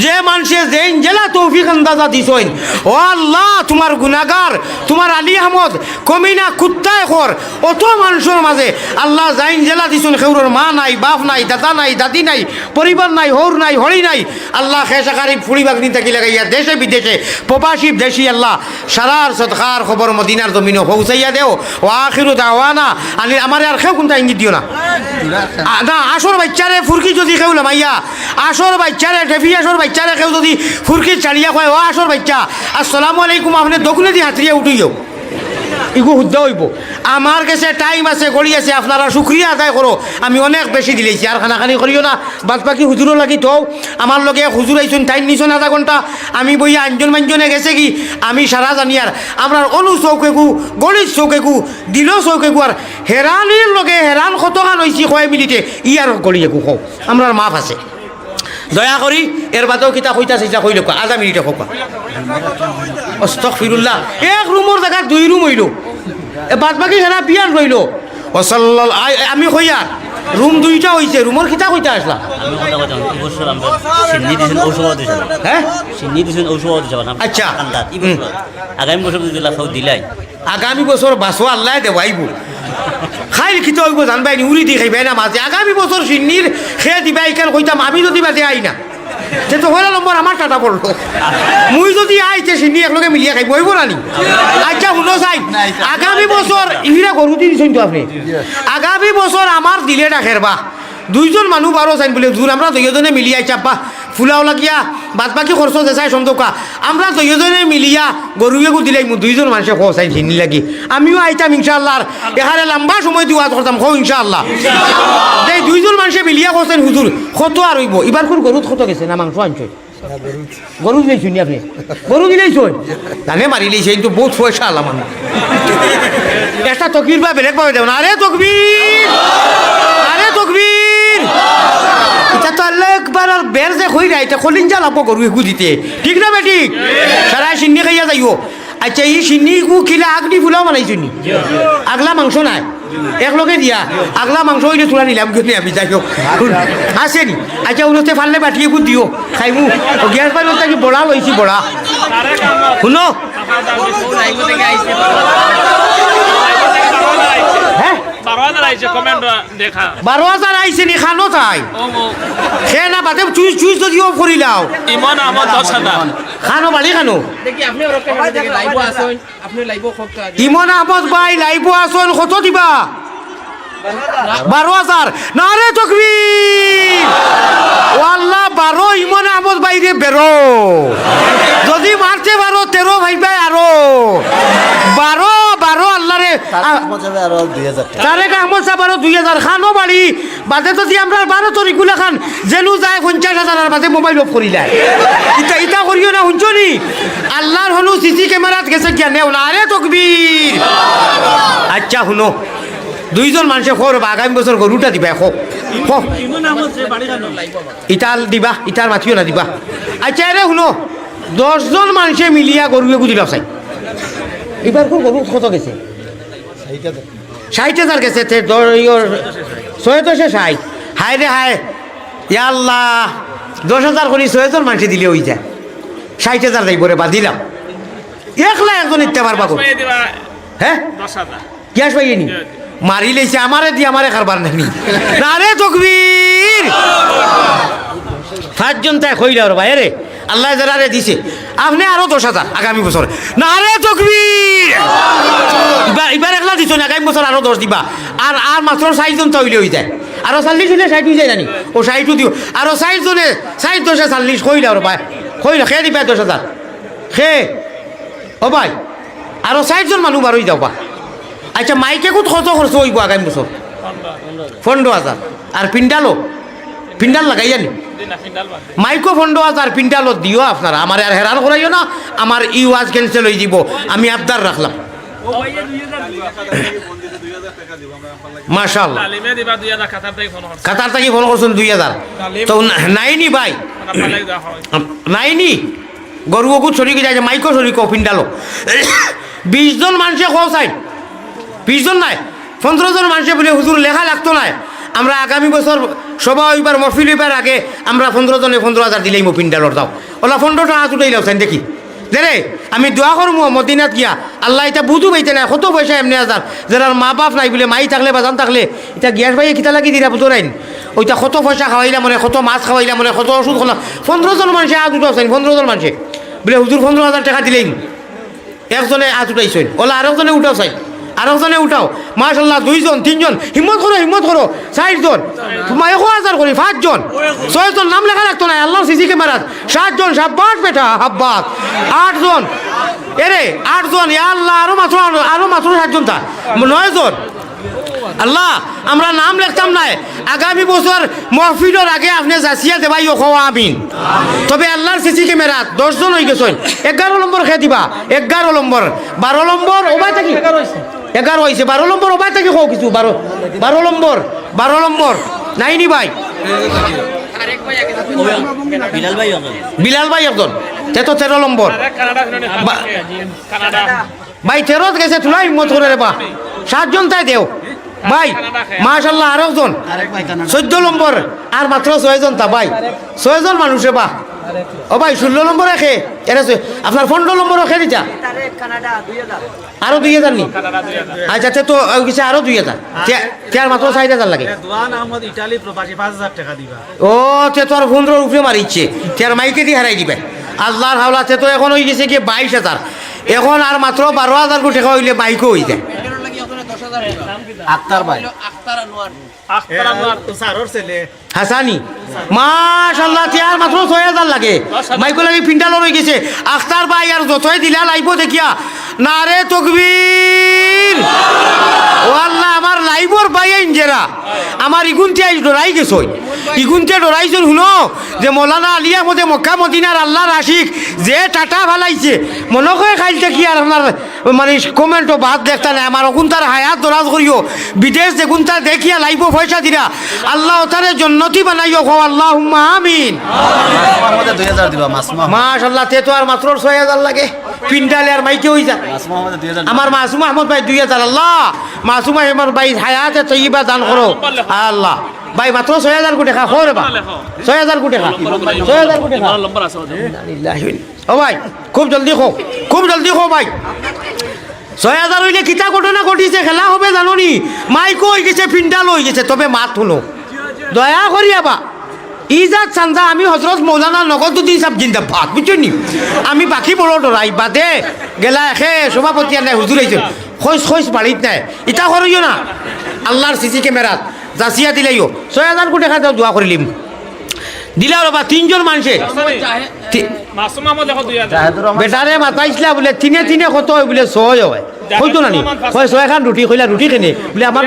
যে মানুষে যে জেলা তৌফিক আন্দাজা দিছইন ও আল্লাহ তোমার গুনাহগার তোমার আলী আহমদ কমিনা কুত্তায় খর অত মানুষের মাঝে আল্লাহ জাইন জেলা দিছুন খেউরর মা নাই বাপ নাই দাদা নাই দাদি নাই পরিবার নাই হৌর নাই হরি নাই আল্লাহ খেসাকারি ফুড়ি বাগনি থাকি লাগাইয়া দেশে বিদেশে প্রবাসী দেশি আল্লাহ সারার সদকার খবর মদিনার জমিনে পৌঁছাইয়া দেও ও আখিরু দাওয়ানা আনি আমার আর খেউ কোনটা ইঙ্গিত দিও না না আসর বাচ্চারে ফুরকি যদি খেউ লামাইয়া আসর বাচ্চারে টেফি আসর বাচ্চারে কেউ যদি ফুরকি চালিয়া কয় ও আসর বাচ্চা আসসালামু আলাইকুম আপনি দোকানে দিয়ে হাতরিয়া উঠিও ইগু শুদ্ধ হইব আমার কাছে টাইম আছে গড়ি আছে আপনারা শুক্রিয়া আদায় করো আমি অনেক বেশি দিলেছি আর খানাখানি করিও না বাদ বাকি হুজুরও লাগি তো আমার লগে হুজুর আইসুন টাইম নিছুন আধা ঘন্টা আমি বইয়া আঞ্জন মাঞ্জনে গেছে কি আমি সারা জানি আর আমরা অনু চৌকেকু গণিত চৌকেকু দিল চৌকেকু আর হেরানির লগে হেরান কতখান হয়েছি কয় মিনিটে ই আর গড়িয়েকু কও আমরা মাফ আছে দয়া করি এর বাদেও কিতা কইতা চাইছা কই লোক আধা মিনিটে কোকা আস্তাগফিরুল্লাহ এক রুমের জায়গা 2 রুম হইল বাদ বাকি সারা বিয়ান রইল আমি কই আর রুম দুইটা হইছে রুমের খিতা কইতে আসলা আমি কথা কথা অবশ্যই আমরা সিন্নি দিছেন ঔষধ দিছেন হ্যাঁ সিন্নি দিছেন ঔষধ দিছেন আচ্ছা। আগামী বছর যদি লাখাও দিলাই আগামী বছর বাসো আল্লাহ দেবাইব খাইল খিতে হইব জানবাই নি উড়ি দি খাইবাই না মাঝে আগামী বছর সিন্নির খেয়ে দিবা এইখান কইতাম আমি যদি বাজে আই না সে তো হইল নম্বর আমার টাটা পড়লো মুই যদি আইতে সিন্নি একলগে মিলিয়ে খাইব হইব না নি আচ্ছা শুনো চাই আগামী বছর ইহিরা গরু দি দিছেন তো আপনি আগামী বছর আমার দিলে রাখের বা দুইজন মানুষ বারো চাইন বলে দূর আমরা দুইজনে মিলিয়ে চাপা ফুলাও লাগিয়া বাদ বাকি খরচ দেখাই সন্তকা আমরা দুইজনে মিলিয়া গরুয়ে দিলাই মু দুইজন মানুষে খো চাই চিনি লাগি আমিও আইতাম ইনশাআল্লাহ এখানে লম্বা সময় দিওয়া করতাম খো ইনশাআল্লাহ এই দুইজন মানুষে মিলিয়া করছেন হুজুর কত আর হইব এবার কোন গরুত কত গেছে না মাংস আনছে গরু দিলেইছুন আপনি গরু দিলেইছুন জানে মারি লইছে কিন্তু বহুত পয়সা আলাম আমি একটা তকবির বা বেলেগ পাবে দেব না আরে তকবির আরে তকবির এটা তো আল্লাহ একবার আর বের যে হই না এটা খলিন জ্বালাবো গরু একু দিতে ঠিক না বেঠিক সারা সিন্নি খাইয়া যাইও আচ্ছা এই সিন্নি কু খিলা আগনি ফুলাও বানাইছুন আগলা মাংস নাই একলগে দিয়া আগলা মাংস হইলে তোলা নিলাম কিন্তু আমি যাই হোক আসেনি আচ্ছা উলোতে ফাললে বাটিয়ে কু দিও খাইমু গ্যাস বাড়ি থাকি বড়া লইছি বড়া শুনো হ্যাঁ 12,000 আইছে নি খানো তাই সে না বাদে চুইস চুইস যদি অফ করি লাও ইমান আমার 10,000 খানো বালি খানো দেখি আপনি ওরকে দেখি লাইভ আসুন আপনি লাইভ কত ইমন আহমদ ভাই লাইভ আসুন কত দিবা 12,000 না রে তকবীর ওয়াল্লাহ 12 ইমন আহমদ ভাই রে বেরো যদি মারতে পারো 13 ভাই ভাই আরো 12 আল্লাহ রে তারেক আহমদ সাহেব আরো 2,000 খানো বাড়ি বাদে তো দি আমরা 12 তরিকুলা খান জেনু যায় 50,000 আর বাদে মোবাইল অফ করি যায় ইটা ইটা করিও না শুনছো নি আল্লাহর হনু সিসি ক্যামেরাত গেছে কি নেও না রে তকবীর আচ্ছা শুনো দুইজন মানুষে খোর আগামী বছর গরুটা দিবা ইটাল দিবা ইটার মাথিও না দিবা আচ্ছা রে শুনো 10 জন মানুষে মিলিয়া গরুয়ে গুদিলা চাই এবার কোন গরু কত গেছে 60,000 গেছে 660 হায় রে হায় ইয়া আল্লাহ 10,000 করে 6 মানুষ দিলে হই যায় 60,000 যাইব রে বা দিলাম একলা একজন ইতে পারবা গো হ্যাঁ 10,000 গ্যাস পাইনি মারি লেছে আমারে দি আমারে খারবার নাকি না রে তকবীর 5 জন তাই কইলা রে ভাই রে আল্লাহ যারা রে দিছে আপনি আরো 10,000 আগামী বছর না রে তকবীর এবার একলা দিছ না আগামী বছর আরো 10 দিবা আর আর মাত্র 60 জন তৈরি হই যায় আরো 40 জনে 60 হই যায় জানি ও 60 দিও আরো 60 জনে 60 10 40 কইলা রে ভাই কইলা খেয়ে দিবা 10,000 খে ও ভাই আরো 60 জন মানুষ বার হই যাও বা আচ্ছা মাইকে কত খরচ হইব আগামী বছর 15,000 আর পিন্ডাল লাগাই জানি মাইকো 15,000 পিন্ডালত দিও আপনারা আমার আর হেরান করাইও না আমার ওয়াজ ক্যান্সেল হয়ে যাব আমি আবদার রাখলাম মাশাআল্লাহ কাতার থেকে ফোন করছেন 2,000 তো নাইনি ভাই নাইনি গরু গু ছড়ি যায় মাইকো ছড়ি কো পিন্ডালো 20 জন মানুষে খাও চাই 20 জন নাই 15 জন মানুষে বলে হুজুর লেখা লাগতো না আমরা আগামী বছর সবাই এবার মফিল এবার আগে আমরা 15 জনে 15,000 দিলেই পিন্ডালর দাও ওলা 15 টাকা তুলেই লাও চাই দেখি দেরে আমি দোয়া করবো মদিনাত গিয়া আল্লাহ এটা বুঝু পাইতে না কত পয়সা এমনি হাজার যারা মা বাপ নাই বলে মাই থাকলে বাজান থাকলে এটা গ্যাস ভাইয়ে কিতা লাগি দিলা বুঝরাইন ওইটা কত পয়সা খাওয়াইলা মনে কত মাছ খাওয়াইলা মনে কত ওষুধ খোলা 15 জন মানুষে আজ উঠাও চাই 15 জন মানুষে বলে হুজুর 15,000 টাকা দিলেই একজনে আজ উঠাইছেন ওলা আরেকজনে উঠাও চাই আরেকজনে উঠাও মাশাআল্লাহ 2 জন 3 জন হিম্মত করো 4 জন 1,000 করি 5 জন 6 জন নাম লেখা রাখতো না আল্লাহ সিসি ক্যামেরা 7 জন সাব্বাস বেটা হাব্বাস 8 জন এরে 8 জন ইয়া আল্লাহ আরো মাত্র 7 জন তা 9 জন আল্লাহ আমরা নাম লিখতাম না আগামী বছর মাহফিলের আগে আপনি জাসিয়া দেবাই ও খাওয়া আমিন তবে আল্লাহর সিসি ক্যামেরা 10 জন হয়ে গেছেন 11 নম্বর খেয়ে দিবা 11 নম্বর 12 নম্বর ওবাই থাকি 11 হয়েছে 12 নম্বর ওবাই থাকি খাও কিছু 12 নম্বর নাইনি ভাই বিলাল ভাই একজন তো 13 নম্বর ভাই 13 গেছে তুলাই হিম্মত করে রে বা 7 জন তাই দেও ভাই মাশাল্লাহ আরো জন 14 নম্বর আর মাত্র 6 জন তা ভাই 6 জন মানুষে বা ও ভাই 16 নম্বর রাখে এরা আপনার 15 নম্বর রাখে দিতা আরো 2000 নি আচ্ছা তো কিছু আরো 2000 আর মাত্র 4000 লাগে দোয়ান আহমদ ইটালি প্রবাসী 5000 টাকা দিবা ও তে তো আর 15 উপরে মারিচ্ছে আর মাইকে দিয়ে হারাই দিবে আল্লাহর হাওলাতে তো এখন হয়ে গেছে কি 22000 এখন আর মাত্র 12000 কোটি টাকা হইলে বাইকও হয়ে যায় আক্তার ভাই আক্তার আনোয়ার সারর ছেলে হাসানি মাশাআল্লাহ আর মাত্র 6000 লাগে মাইকো লাগে পিন্ডাল হয়ে গেছে আখতার ভাই আর যতই দিলা লাইব দেখিয়া নারে তাকবীর ও আল্লাহ আমার লাইবর ভাই ইনজেরা আমার ইগুনতে আই ডরাই গেছই ইগুনতে ডরাইছন শুনো যে মৌলানা আলী আহমদ মক্কা মদিনার আল্লাহর আশিক যে টাটা ভালাইছে মনে করে খাইতে কি আর আপনার মানে কমেন্টও বাদ দেখতা না আমার অকুন্তার হায়াত দরাজ করিও বিদেশ দেখুনতা দেখিয়া লাইব পয়সা দিরা আল্লাহ তারে জন্নতি বানাইও কো আল্লাহুম্মা আমিন আমাদের 2000 দিবা মাসুমা মাশাআল্লাহ তে তো আর মাত্র 6000 লাগে পিন্ডালে আর মাইকে হই যা মাসুমা আমাদের 2000 আমার মাসুম আহমদ ভাই 2000 আল্লাহ মাসুম আহমদ ভাই হায়াতে তৈয়বা দান করো আল্লাহ ভাই মাত্র 6000 কোটি টাকা খোরে বা 6000 কোটি টাকা 6000 কোটি টাকা ও ভাই খুব জলদি খো ভাই 6000 হইলে কিতা ঘটনা ঘটিছে খেলা হবে জানোনি মাইকো হয়ে গেছে পিন্ডাল হয়ে গেছে তবে মাত শুনো দয়া করিয়া বা ইজাত চান্দা আমি হজরত মৌলানা নগদুদ্দিন সাহেব জিন্দাবাদ বুঝছেন নি আমি বাকি বড় ডরাই বাদে গেলা এখে সভাপতি আর নাই হুজুর আইছেন খোঁজ বাড়িত নাই ইটা করিও না আল্লাহর সিসি ক্যামেরাত জাসিয়া দিলাইও 6000 কোটি টাকা দোয়া করিলিম দিলা রবা 3 জন মানুষে মাসুম আহমদ দেখো 2000 বেটারে মাতাইছিলা বলে তিনে কত হয় বলে 6 হয় হইতো না নি হয় 6 খান রুটি কইলা রুটি কেনে বলে আমার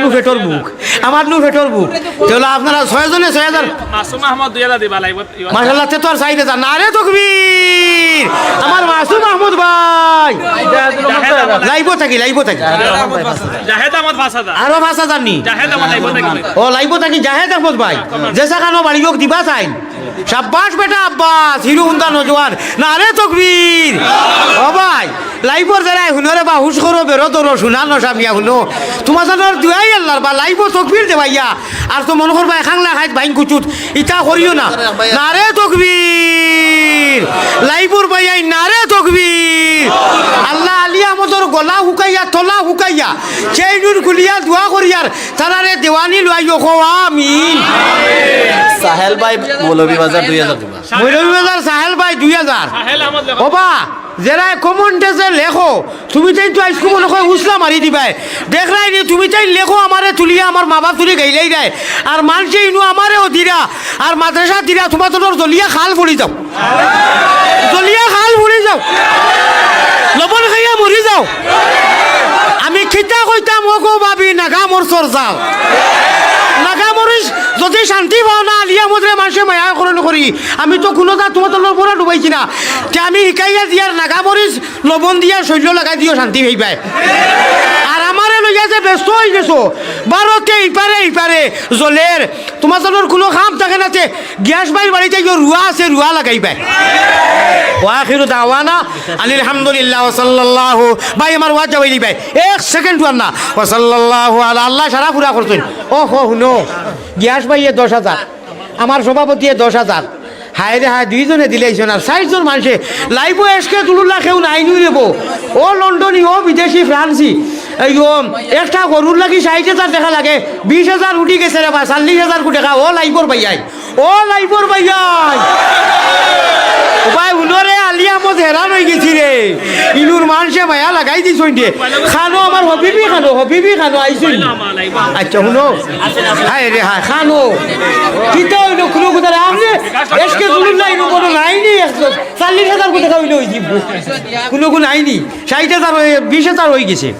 নু পেটর বুক তাহলে আপনারা 6 জনে 6000 মাসুম আহমদ 2000 দিবা লাইব মাশাআল্লাহ তে তো আর 4000 না রে তাকবীর আমার মাসুম আহমদ ভাই লাইব থাকি জাহেদ আহমদ 5000 আরো 5000 নি জাহেদ আহমদ লাইব থাকি ও লাইব থাকি জাহেদ আহমদ ভাই যেসা কানো বাড়িও দিবা চাই শাবাশ বেটা আব্বাস হিরো হুন্দা নজওয়ান না রে তাকবীর ও ভাই লাইবর যারা হুনরে বা হুশ করো বেরো তোর শুনানো সামিয়া হুনো তোমার জানার দুয়াই আল্লাহর বা লাইব তাকবীর দে ভাইয়া আর তো মনে করবা খাংলা খাইত ভাইন কুচুত ইটা করিও না না রে তাকবীর লাইবর ভাইয়া না রে তাকবীর আল্লাহ আলী আহমদর গলা হুকাইয়া তলা হুকাইয়া চেইনুর খুলিয়া দোয়া করিয়ার তারারে দেওয়ানি লইও কো আমিন সাহেল ভাই মৌলভী বাজার 2000 দিবা মৌলভীবাজার সাহেল ভাই 2000 সাহেল আহমদ দেখো ওবা যারা কমেন্টে যে লেখো তুমি তাই তো আইসকু মনে হয় উসলা মারি দিবাই দেখ রাই নি তুমি তাই লেখো আমারে তুলিয়া আমার মা বাপ তুলি গাইলাই দেয় আর মানছে ইনু আমারে দিরা আর মাদ্রাসা দিরা তোমার তোর জলিয়া খাল পড়ি যাও লবণ খাইয়া মরি যাও আমি খিতা কইতাম ওগো ভাবি নাগা মোর চর্চাও নাগা মরিস যদি শান্তি পাও না আলিয়া মদরে মানুষে মায়া করি আমি তো কোনো দা তোমার তোর পরে ডুবাইছি না তে আমি শিকাইয়া দিয়ার নাগা মরিস লবণ দিয়া শৈল্য লাগাই দিও শান্তি হই পায় আর আমারে লইয়া যে ব্যস্ত হয়ে গেছো বারোতে ইপারে জলের তোমার তোর কোনো খাম থাকে না গ্যাস বাইর বাড়িতে রুয়া আছে রুয়া লাগাই পায় ওয়াখিরু দাওয়ানা আলহামদুলিল্লাহ ওয়া সাল্লাল্লাহু ভাই আমার ওয়াজ যাবাইলি ভাই 1 সেকেন্ড ওয়ান না ওয়া সাল্লাল্লাহু আলা আল্লাহ সারা পুরা করতেন ও হো হুনো গ্যাস ভাইয়ে 10000 আমার সভাপতি 10000 হায় রে হায় 2 জনে দিলেইছেন আর 60 জন মানুষে লাইভ এসকে তুলুল্লাহ কেউ নাই নুই রেবো ও লন্ডনী ও বিদেশি ফ্রান্সি এইও একটা গরুর লাগি 60,000 টাকা লাগে 20,000 উঠি গেছে রে বা 40,000 কোটি টাকা ও লাইভর ভাইয়াই ভাই উনরে আলিয়া মত হেরান হয়ে গেছি রে ইনুর মানুষে মায়া লাগাই দিছ খানো আমার হবিবি খানো আইসি আচ্ছা শুনো হায় রে হায় খানো কিতা হইল কোনো কথা আপনি এসকে তুলুন না ইনু কোনো নাইনি 40,000 কোটি টাকা হইল হয়ে যাব কোনো নাইনি 60,000 20,000 হয়ে গেছে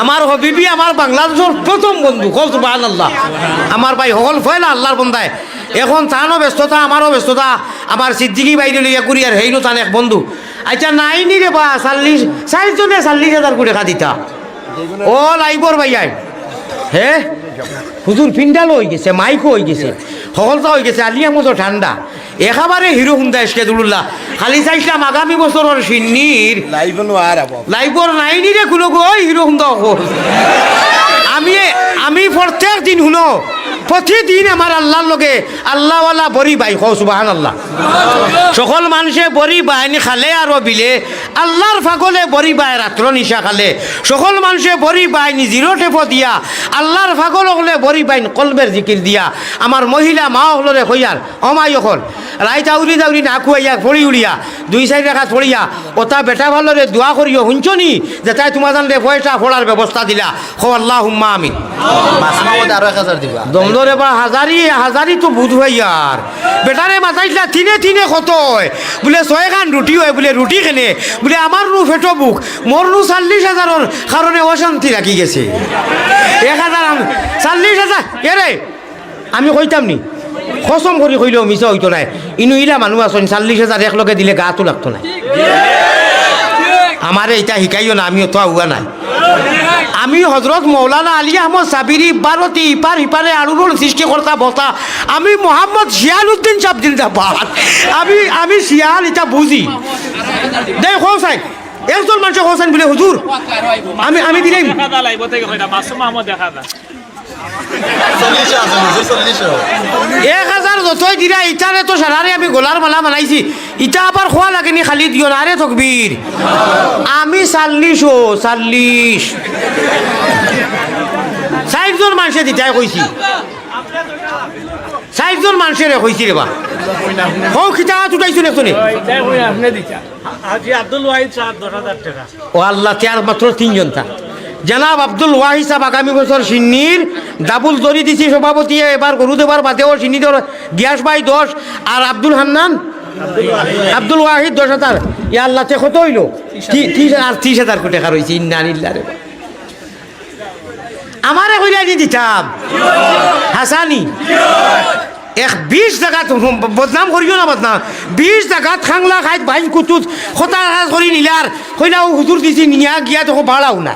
আমার হবিবি আমার বাংলাদেশের প্রথম বন্ধু কল সুবহানাল্লাহ আমার ভাই হল ফয়লা আল্লাহর বন্দায় এখন তানও ব্যস্ততা আমারও ব্যস্ততা আমার সিদ্দিকি বাইরে লইয়া কুরিয়ার হেইনো তান এক বন্ধু আচ্ছা নাইনি রে বা 40 জনে 40,000 কোটি টাকা দিতা ও লাইবর ভাইয়াই হে হুজুর পিন্ডাল হয়ে গেছে মাইকও হয়ে গেছে হলতা হয়ে গেছে আলিয়া মতো ঠান্ডা একেবারে হিরো হুন্দা এসকেদুল্লাহ খালি চাইছিলাম আগামী বছরের সিন্নির লাইবর নাইনি রে কোনো গো হিরো হুন্দা আমি প্রত্যেক দিন শুনো প্রতিদিন আমার আল্লাহর লগে আল্লাহওয়ালা বড়ি বাই হো সুবহানাল্লাহ সকল মানুষে বড়ি বাইনি খালে আর বিলে আল্লাহর ফাগলে বড়ি বাই রাত্র নিশা খালে সকল মানুষে বড়ি বাইনি জিরো টেপো দিয়া আল্লাহর ফাগল হলে বড়ি বাইন কলবের জিকির দিয়া আমার মহিলা মা হলরে হইয়ার অমাই হল রাইত আউরি দাউরি না খুয়াইয়া ফড়ি উড়িয়া 2-4 রাখাত ফড়িয়া ওটা বেটা ভালরে দোয়া করিও শুনছনি যে তাই তোমার জানলে পয়সা ফোড়ার ব্যবস্থা দিলা হো আল্লাহুম্মা আমিন আরো 1000 দিবা দমদরে বা হাজারি তো বুধ হয় ইয়ার বেটারে মাথাইলা তিনে কত হয় বলে 6 খান রুটি হয় বলে রুটি কেনে বলে আমার রু ফেটো বুক মোর রু 40,000 কারণে অশান্তি রাখি গেছে 40,000 এরে আমি কইতাম নি কসম করি কইলেও মিছা হইতো নাই ইনু ইলা মানুষ আছেন 40,000 একলগে দিলে গাতো লাগতো না আমারে এটা শিকাইও না আমিও তো আউয়া নাই আমি হজরত মৌলানা আলী আহমদ সাবিরি বারতি ইপার ইপারে আড়ুর সৃষ্টিকর্তা বতা আমি মোহাম্মদ শিয়ালউদ্দিন সাহেব জিন্দাবাদ আমি শিয়াল এটা বুঝি দেখ হোসাইন একজন মানুষ হোসাইন বলে হুজুর আমি দিলাম দেখা দা লাইব থেকে কইরা মাসুম আহমদ দেখা দা 1000 যতই দিরা ইটারে তো সারারে আমি গোলার মালা বানাইছি ইটা আবার খোয়া লাগেনি খালি দিও না রে তকবীর আমি 40 জন মানুষে দিতাই কইছি 60 জন মানুষের কইছি রে বা হো খিতা তুটাইছো নেকতনে এটাই কই আপনি দিতা হাজি আব্দুল ওয়াহিদ সাহেব 10,000 টাকা ও আল্লাহ তার মাত্র 3 জন তা জনাব আব্দুল ওয়াহিদ সাহেব আগামী বছর সিন্নির ডাবল দড়ি দিছি সভাপতি এবার গরু দেবার বাদেও সিন্নি গিয়াস ভাই 10 আর আব্দুল হান্নান আব্দুল ওয়াহিদ 10,000 ইয়া আল্লাহ তে কত হইল 30,000 কোটি টাকা রইছে ইন্না লিল্লাহ রে আমারে কইলা দিতাম হাসানি 20 টাকা বদনাম করিও না বদনাম 20 টাকা খাংলা খাইত ভাই কুতুত খতা করি নিলার কইলা হুজুর দিছি নিয়া গিয়া তো ভাড়াও না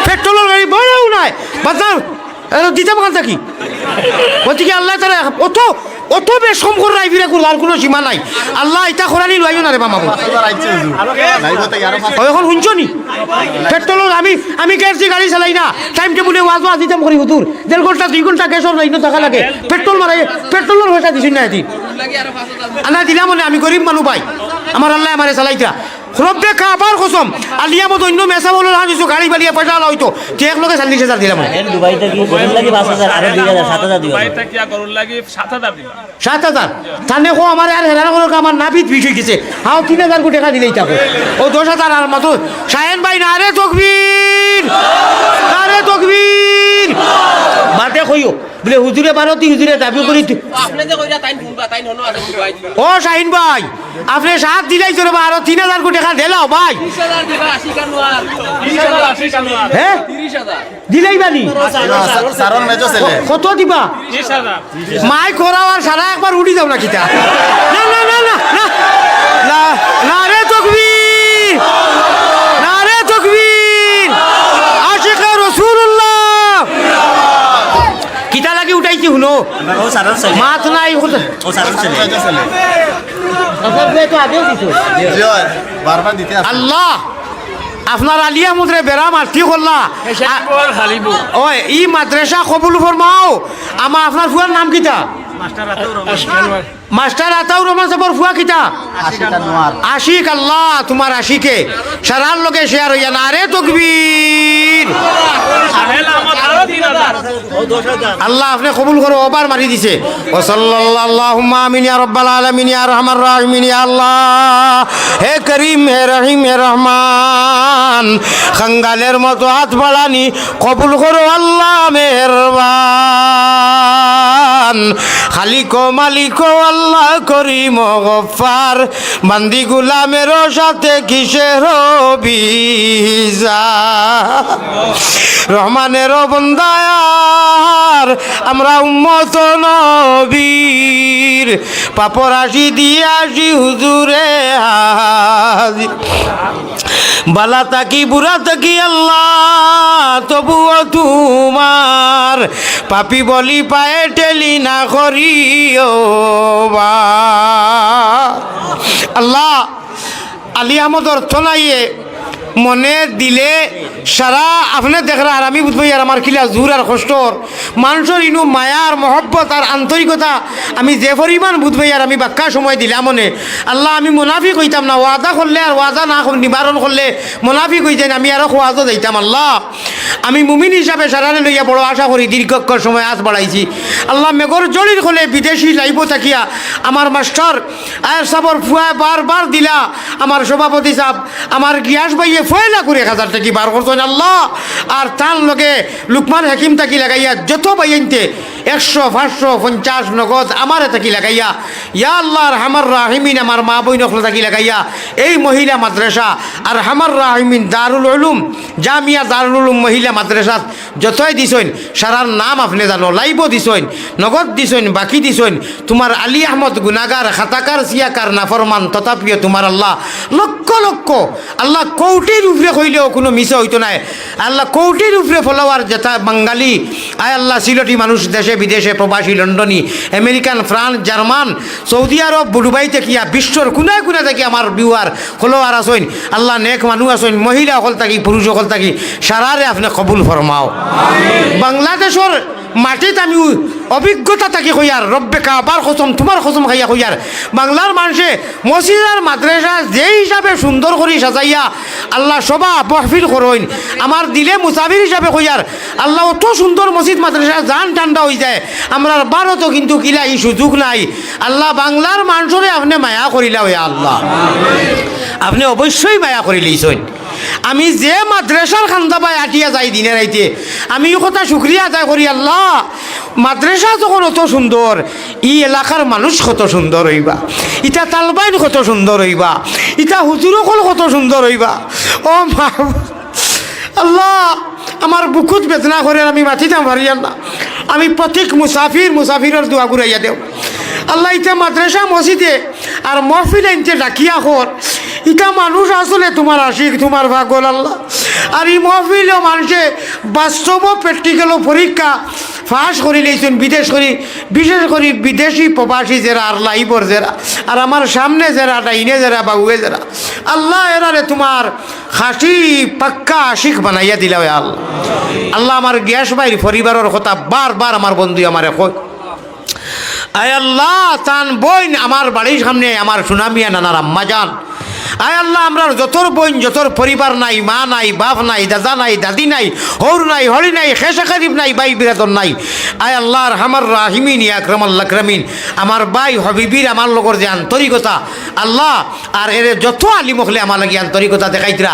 পেট্রোলের গাড়ি ভাড়াও নাই বদনাম দিতাম কাল থাকি গতিকে আল্লাহ তারা অত বেশম করে রাইবিরা আর কোনো সীমা নাই আল্লাহ এটা খরানি লইও না রে বাবা এখন শুনছো নি পেট্রোলের আমি গ্যাসি গাড়ি চালাই না টাইম টেবুলে ওয়াজ দিতাম করি হুতুর 1.5 ঘন্টা 2 ঘন্টা গ্যাসর লাইনও থাকা লাগে পেট্রোলের পয়সা দিছি না এটি আল্লাহ দিলাম মানে আমি গরিব মানুষ ভাই আমার আল্লাহ আমারে চালাইতা রব্বে কাবার কসম আলিয়া মত অন্য মেসা বলো না দিছো গাড়ি বাড়িয়ে পয়সা হইতো এক লোকে 40,000 দিলাম এর দুবাইতে কি গরুর লাগি 5,000 আর 2,000 7,000 দিও বাইটা কি গরুর লাগি 7,000 দিবা 7,000 তানে কো আমার আর হেরার কোনো আমার নাপিত বিষ হয়ে গেছে হাও 3,000 কোটি টাকা দিলেই থাকো ও 10,000 আর মত শাহেন ভাই না রে তকবীর বাতে কইও বলে হুজুরে বারতি হুজুরে দাবি করি আপনি যে কইরা তাইন ফুলবা তাইন হনো আছে ফুলবাই ও শাহিন ভাই আপনি 7 দিলাই চলে বা আরো 3,000 কোটি টাকা দেলাও ভাই 30,000 দিবা 80 কানোয়ার 80 কানোয়ার হ্যাঁ 30,000 দিলাই বানি সারন মেজো ছেলে কত দিবা 30,000 মাই করাও আর সারা একবার উড়ি যাও না কিতা না না না না না না না রে তকবীর না রে তকবীর আশিকে রাসূলুল্লাহ কিতা লাগি উঠাইছি শুনো ও সারার ছেলে মাছ নাই ও সারার ছেলে মেজো ছেলে তো আগেও দিছো জয় বারবার দিতে আছে আল্লাহ আপনার আলিয়া মুদ্রে বেড়া মারতি করলা হালিবু ওই ই মাদ্রাসা কবুল ফরমাও আমার আপনার ফুয়ার নাম কিতা মাস্টার আতাউর রহমান সাহেবের ফুয়া কিতা আশিক আল্লাহ তোমার আশিকে সারার লোকে শেয়ার হইয়া না রে তকবীর সাহেল আহমদ আরো 3,000 আল্লাহ আপনি কবুল করো ওবার মারি দিছে ও সাল্লাল্লাহু আমিন ইয়া রাব্বাল আলামিন ইয়া আরহামার রাহিমিন ইয়া আল্লাহ হে করিম হে রহিম হে রহমান খঙ্গালের মতো হাত বাড়ানি কবুল করো আল্লাহ মেহেরবান খালিক মালিক আল্লাহ করিম গফফার বান্দি গুলামের সাথে কিসের বিজা রহমানের বন্দায়ার আমরা উম্মত নবীর পাপর আসি দিয়ে আসি হুজুরে হাজির বালা তাকি বুড়া তাকি আল্লাহ তবুও তোমার পাপি বলি পায়ে টেলি না করিও আল্লাহ আলী আহমদ অর্থ নাইয়ে মনে দিলে সারা আপনি দেখরা আর আমি বুঝবো আর আমার কিলা জোর আর কষ্টর মানুষের ইনু মায়া আর মহব্বত আর আন্তরিকতা আমি যে পরিমাণ বুঝবো আর আমি বাক্কা সময় দিলাম মনে আল্লাহ আমি মুনাফিক হইতাম না ওয়াদা করলে আর ওয়াদা না নিবারণ করলে মুনাফিক হয়ে যায় আমি আরো ওয়াদা দিতাম আল্লাহ আমি মুমিন হিসাবে সারারে লইয়া বড় আশা করি দীর্ঘক্ষণ সময় আজ বাড়াইছি আল্লাহ মেঘর জড়ির হলে বিদেশি লাইব থাকিয়া আমার মাস্টার আয়ের সাবর ফুয়া বারবার দিলা আমার সভাপতি সাহেব আমার গিয়াস ভাইয়ে ফয়লা করে 1000 টাকা বার করছেন আল্লাহ আর তার লগে লুকমান হাকিম তাকি লাগাইয়া যত বাইনতে 100 500 50 নগদ আমার তাকি লাগাইয়া ইয়া আল্লাহর হামার রাহিমিন আমার মা বই নখল তাকি লাগাইয়া এই মহিলা মাদ্রাসা আর হামার রাহিমিন দারুল উলুম জামিয়া দারুল উলুম মহিলা মাদ্রাসা যতই দিছেন সারার নাম আপনি জানো লাইব দিছেন নগদ দিছেন বাকি দিছেন তোমার আলী আহমদ গুনাগার খাতাকার সিয়াকার নাফরমান তথাপিও তোমার আল্লাহ লক্ষ লক্ষ আল্লাহ কোটির উপরে হইলেও কোনো মিশা হইতো নাই আল্লাহ কোটির উপরে ফলোয়ার যেটা বাঙালি আয় আল্লাহ সিলটি মানুষ দেশে বিদেশে প্রবাসী লন্ডনী আমেরিকান ফ্রান্স জার্মান সৌদি আরব দুবাই থেকে বিশ্বর কোনায় কোনা থেকে আমার বিওয়ার ফলোয়ার আসেন আল্লাহ নেক মানুষ আসেন মহিলা হল থাকি পুরুষ হল থাকি সারারে আপনি কবুল ফরমাও বাংলাদেশের মাটিত আমি অভিজ্ঞতা থাকি কইয়ার রব্বে কাবার কসম তোমার কসম খাইয়া কইয়ার বাংলার মানুষে মসজিদ আর মাদ্রাসা যে হিসাবে সুন্দর করে সাজাইয়া আল্লাহ সবা মহফিল করইন আমার দিলে মুসাফির হিসাবে কইয়ার আল্লাহ অত সুন্দর মসজিদ মাদ্রাসা জান ঠান্ডা হয়ে যায় আমরা ভারতও কিন্তু কিলা এই সুযোগ নাই আল্লাহ বাংলার মানুষরে আপনি মায়া করিলা ওই আল্লাহ আপনি অবশ্যই মায়া করে লইছেন আমি যে মাদ্রাসার খান্দাবাই আটিয়া যাই দিনে রাইতে আমি এই কথা শুক্রিয়া আদায় করি আল্লাহ মাদ্রাসা যখন অত সুন্দর এই এলাকার মানুষ কত সুন্দর হইবা ইটা তালবাইন কত সুন্দর হইবা ইটা হুজুরকল কত সুন্দর হইবা ও মা আল্লাহ আমার বুকুত বেদনা করে আমি মাতিতাম পারিয়ার না আমি প্রত্যেক মুসাফিরের দোয়া ঘুরাইয়া দেও আল্লাহ ইটা মাদ্রাসা মসজিদে আর মহফিল আনতে ডাকিয়া কর ইটা মানুষ আসলে তোমার আশিক তোমার ভাগল আল্লাহ আর এই মহফিলও মানুষে বাস্তব প্র্যাকটিক্যাল পরীক্ষা ফাঁস করে লইছেন বিশেষ করে বিদেশি প্রবাসী যারা আর লাইবর যারা আর আমার সামনে যারা ডাইনে যারা বাবুয়ে যারা আল্লাহ এরারে তোমার খাসি পাক্কা আশিক বানাইয়া দিলা আল্লাহ আল্লাহ আমার গ্যাস বাইর পরিবারের কথা বারবার আমার বন্ধু আমারে কই আয় আল্লাহ তান বইন আমার বাড়ির সামনে আমার সুনামিয়া নানার আম্মা যান আয় আল্লাহ আমরা যতর বইন যতর পরিবার নাই মা নাই বাপ নাই দাদা নাই দাদি নাই হৌর নাই হরি নাই খেসা কারিব নাই বাই বিরাদর নাই আয় আল্লাহর হামার রাহিমিন আকরাম আল্লাহ ক্রামিন আমার বাই হবিবির আমার লগর যে আন্তরিকতা আল্লাহ আর এর যত আলিমখলে আমার লাগি আন্তরিকতা দেখাইতরা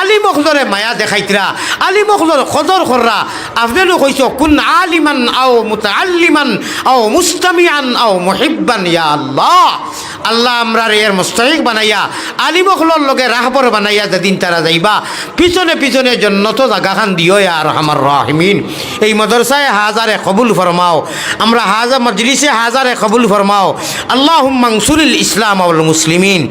আলিমখলরে মায়া দেখাইতরা আলিমখলর কদর কররা আপনারও কইস কোন আলিমান আও মুতাআল্লিমান আও মুস্তামিআন আও মুহিব্বান ইয়া আল্লাহ আল্লাহ আমরা এর মুস্তাহিক বানাইয়া আলিমখলর লগে রাহবর বানাইয়া যেদিন তারা যাইবা পিছনে পিছনে জন্নত জাগাখান দিও আর আমার রাহিমিন এই মাদ্রাসায় হাজারে কবুল ফরমাও আমরা হাজার মজলিসে হাজারে কবুল ফরমাও আল্লাহুম্মা আনসুরিল ইসলাম ওয়াল মুসলিমিন